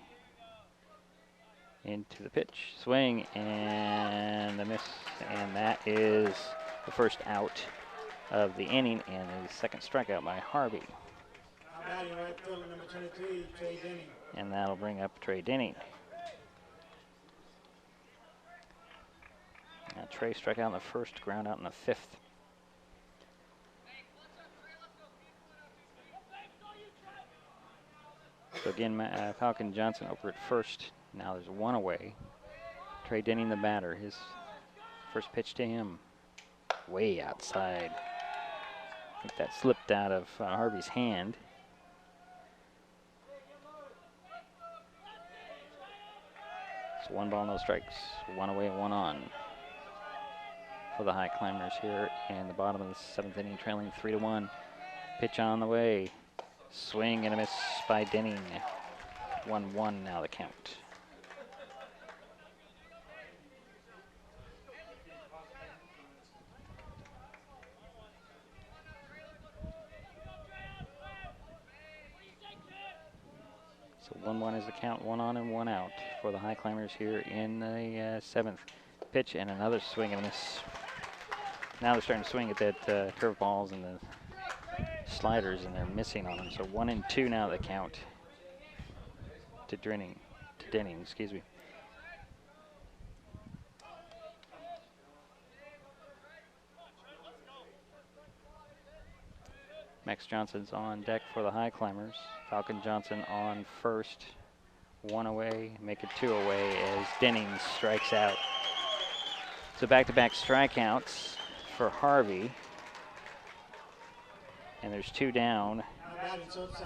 into the pitch, swing, and the miss. And that is the first out of the inning and the second strikeout by Harvey. Right fielder, number 23, Trey Denning. And that'll bring up Trey Denning. Now Trey struck out in the first, ground out in the fifth. So again, Falcon Johnson over at first. Now there's one away. Trey Denning, the batter. His first pitch to him, way outside. I think that slipped out of Harvey's hand. So 1 ball, no strikes. 1 away, 1 on for the Highclimbers here in the bottom of the seventh inning, trailing 3-1. Pitch on the way. Swing and a miss by Denning. 1-1 now the count. So 1-1 is the count, 1 on and 1 out for the Highclimbers here in the seventh. Pitch and another swing and a miss. Now they're starting to swing at that curveballs and the sliders, and they're missing on them. So 1-2 now the count to Denning, excuse me. Max Johnson's on deck for the Highclimbers. Falcon Johnson on first. 1 away, make it 2 away as Denning strikes out. So back-to-back strikeouts for Harvey. And there's 2 down.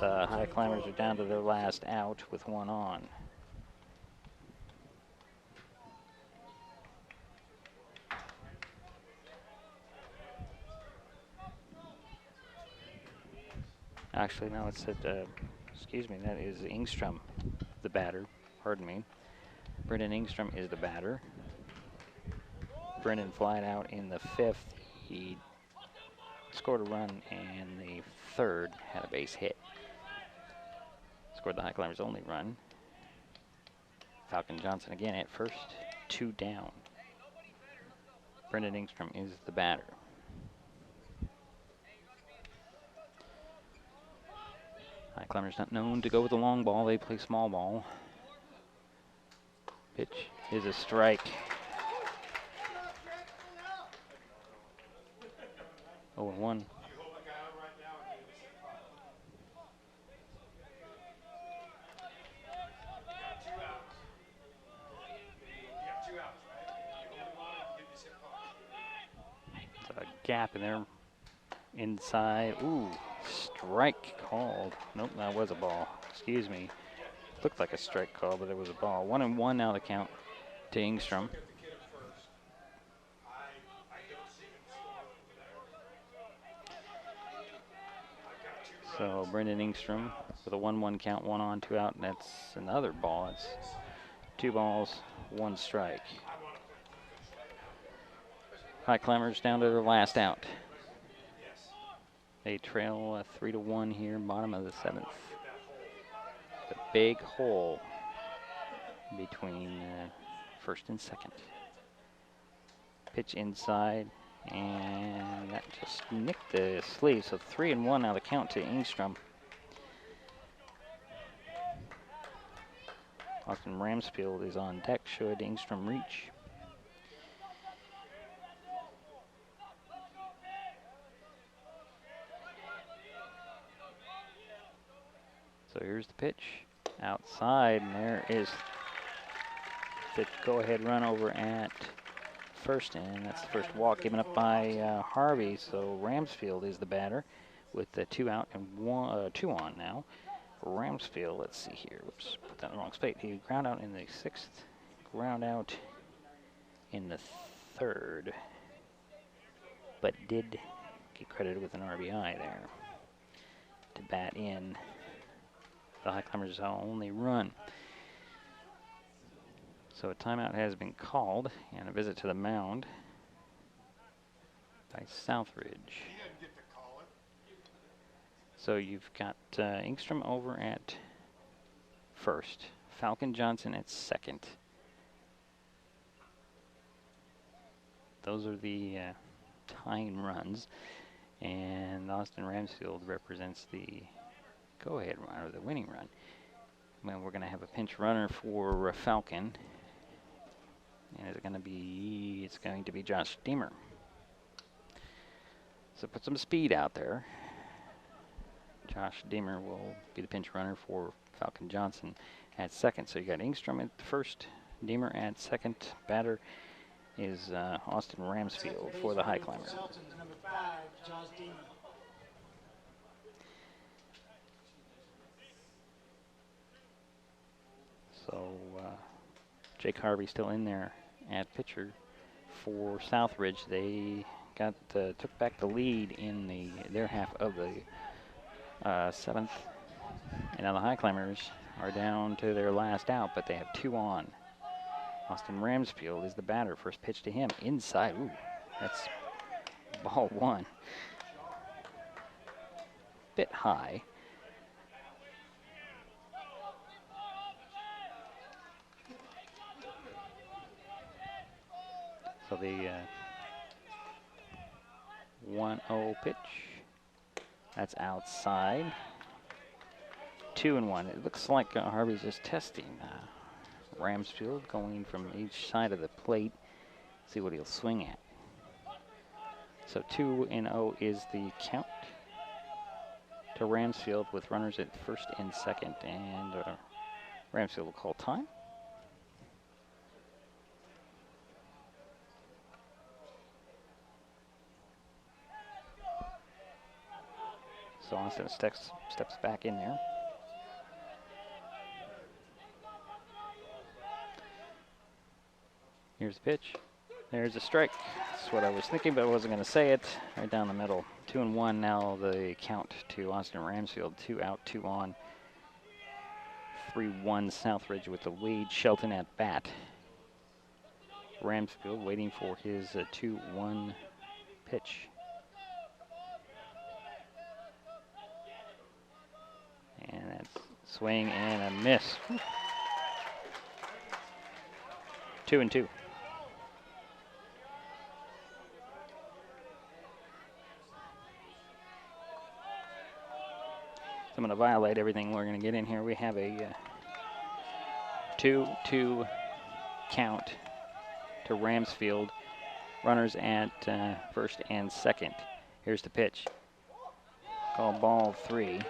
The Highclimbers are down to their last out with 1 on. Actually, no, it's at, excuse me, that is Ingstrom, the batter. Pardon me. Brendan Ingstrom is the batter. Brendan flied out in the fifth. He scored a run, and the third had a base hit. Scored the Highclimbers' only run. Falcon Johnson again at first, 2 down. Brendan Ingstrom is the batter. Highclimbers not known to go with the long ball, they play small ball. Pitch is a strike. 0-1. gap in there. Inside. Ooh, strike called. Nope, that was a ball. Excuse me. Looked like a strike call, but it was a ball. 1-1 now the count to Ingstrom. So Brendan Ingstrom with a 1-1 count, 1 on, 2 out, and that's another ball. It's 2 balls, 1 strike. Highclimbers down to their last out. They trail 3-1 here, bottom of the 7th. The big hole between first and second. Pitch inside, and that just nicked the sleeve. So 3-1 now the count to Ingstrom. Austin Ramsfield is on deck should Ingstrom reach. So here's the pitch outside, and there is the go-ahead run over at first, and that's the first walk given up by Harvey. So Ramsfield is the batter with the 2 out and 2 on now. Ramsfield, let's see here. Whoops, put that in the wrong spot. He ground out in the 6th, ground out in the 3rd, but did get credited with an RBI there to bat in the Highclimbers' only run. So a timeout has been called and a visit to the mound by Southridge. So you've got Ingstrom over at first, Falcon Johnson at second. Those are the tying runs, and Austin Ramsfield represents the go-ahead run, or the winning run. Well, we're going to have a pinch runner for Falcon, and it's going to be Josh Deemer. So put some speed out there. Josh Deemer will be the pinch runner for Falcon Johnson at second. So you got Ingstrom at first, Deemer at second. Batter is Austin Ramsfield for the Highclimbers. Shelton, number 5, Josh Deemer. So Jake Harvey still in there at pitcher for Southridge. They got took back the lead in their half of the 7th, and now the Highclimbers are down to their last out, but they have 2 on. Austin Ramsfield is the batter. First pitch to him inside. Ooh, that's ball 1. Bit high. So the 1-0 pitch. That's outside. 2-1. It looks like Harvey's just testing Ramsfield, going from each side of the plate. See what he'll swing at. So 2-0 is the count to Ramsfield with runners at first and second, and Ramsfield will call time. So Austin steps back in there. Here's the pitch. There's a strike. That's what I was thinking, but I wasn't going to say it. Right down the middle. 2-1 now the count to Austin Ramsfield. 2 out, 2 on. 3-1 Southridge with the lead. Shelton at bat. Ramsfield waiting for his 2-1 pitch. And that's swing and a miss. 2-2. So I'm going to violate everything we're going to get in here. We have a 2-2 count to Ramsfield. Runners at first and second. Here's the pitch. Call ball 3.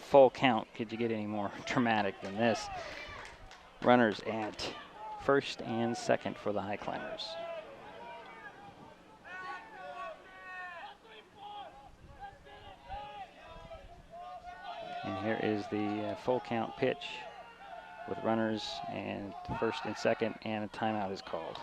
Full count. Could you get any more dramatic than this? Runners at first and second for the Highclimbers. Here is the full count pitch with runners and first and second, and a timeout is called.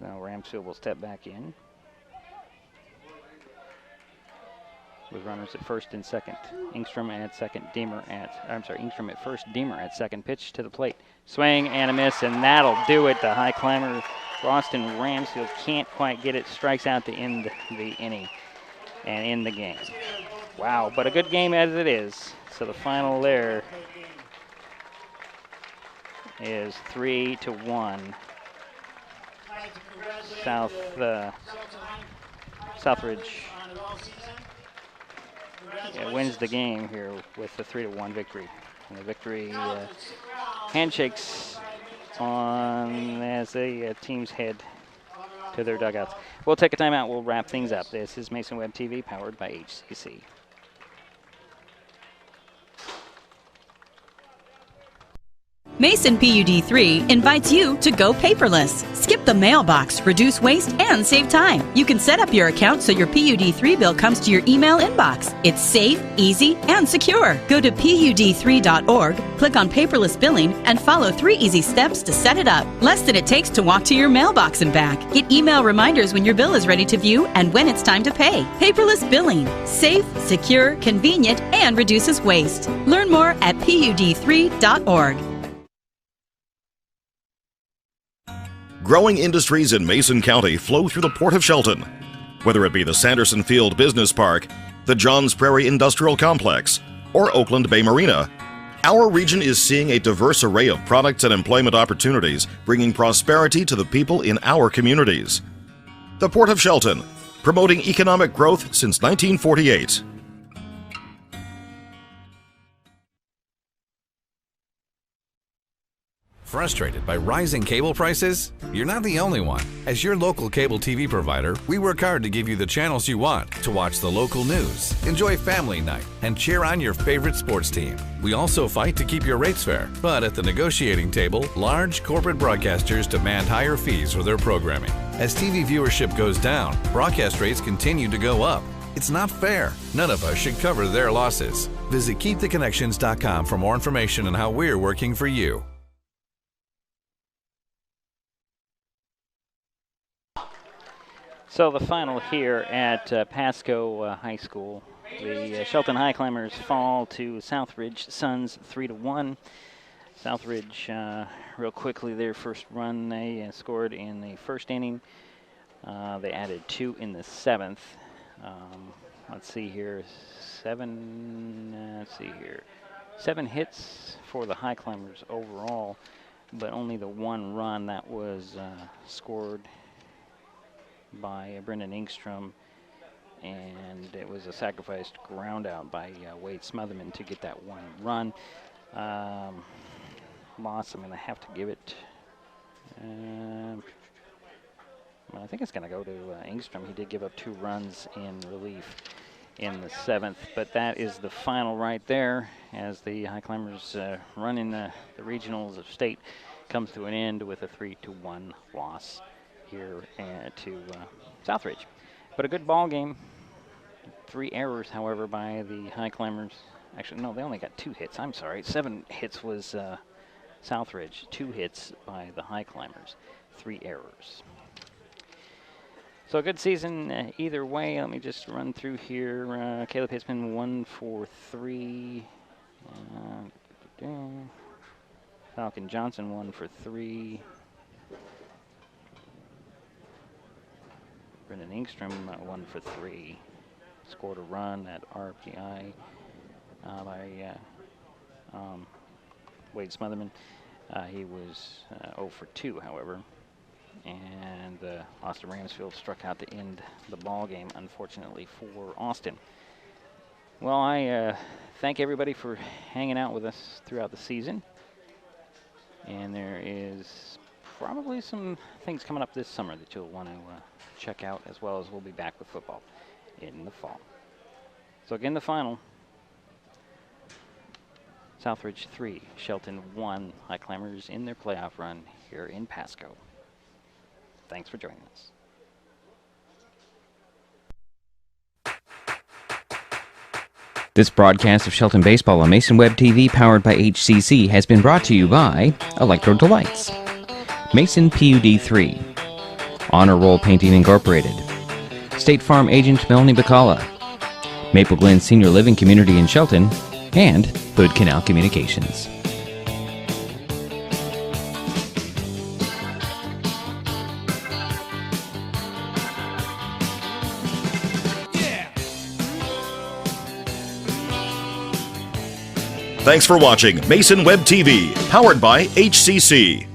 Now Ramsfield will step back in with runners at first and second. Ingstrom at second, Ingstrom at first, Deemer at second. Pitch to the plate. Swing and a miss, and that'll do it. The high climber, Boston Ramsfield, can't quite get it. Strikes out to end the inning and end the game. Wow, but a good game as it is. So the final there is 3-1. Southridge wins the game here with the 3-1 victory. And the victory handshakes on as the teams head to their dugouts. We'll take a timeout. We'll wrap things up. This is Mason Web TV, powered by HCC. Mason PUD3 invites you to go paperless. Skip the mailbox, reduce waste, and save time. You can set up your account so your PUD3 bill comes to your email inbox. It's safe, easy, and secure. Go to PUD3.org, click on paperless billing, and follow 3 easy steps to set it up. Less than it takes to walk to your mailbox and back. Get email reminders when your bill is ready to view and when it's time to pay. Paperless billing. Safe, secure, convenient, and reduces waste. Learn more at PUD3.org. Growing industries in Mason County flow through the Port of Shelton. Whether it be the Sanderson Field Business Park, the Johns Prairie Industrial Complex, or Oakland Bay Marina, our region is seeing a diverse array of products and employment opportunities, bringing prosperity to the people in our communities. The Port of Shelton, promoting economic growth since 1948. Frustrated by rising cable prices? You're not the only one. As your local cable TV provider, we work hard to give you the channels you want to watch the local news, enjoy family night, and cheer on your favorite sports team. We also fight to keep your rates fair, but at the negotiating table, large corporate broadcasters demand higher fees for their programming. As TV viewership goes down, broadcast rates continue to go up. It's not fair. None of us should cover their losses. Visit KEEPthe for more information on how we're working for you. So the final here at Pasco High School, the Shelton Highclimbers fall to Southridge Suns 3-1. Southridge, real quickly, their first run they scored in the first inning. They added 2 in the 7th. Let's see here, 7 hits for the Highclimbers overall, but only the 1 run that was scored by Brendan Ingstrom, and it was a sacrificed ground out by Wade Smotherman to get that 1 run. Loss, I'm going to have to give it, I think it's going to go to Ingstrom. He did give up 2 runs in relief in the 7th, but that is the final right there as the Highclimbers run in the regionals of state comes to an end with a 3-1 loss here to Southridge. But a good ball game. 3 errors, however, by the Highclimbers. Actually, no, they only got 2 hits. I'm sorry. 7 hits was Southridge. 2 hits by the Highclimbers. 3 errors. So a good season either way. Let me just run through here. Caleb Hitzman 1 for 3. Falcon Johnson 1 for 3. Brendan Ingstrom 1 for 3. Scored a run at RPI by Wade Smotherman. He was 0 for 2, however. And Austin Ramsfield struck out to end the ball game, unfortunately for Austin. Well, I thank everybody for hanging out with us throughout the season. And there is probably some things coming up this summer that you'll want to check out, as well as we'll be back with football in the fall. So again, the final. Southridge 3, Shelton 1. Highclimbers in their playoff run here in Pasco. Thanks for joining us. This broadcast of Shelton Baseball on Mason Web TV, powered by HCC, has been brought to you by Electro Delights, Mason PUD 3, Honor Roll Painting Incorporated, State Farm Agent Melanie Bacala, Maple Glen Senior Living Community in Shelton, and Hood Canal Communications. Thanks for watching Mason Web TV, powered by HCC.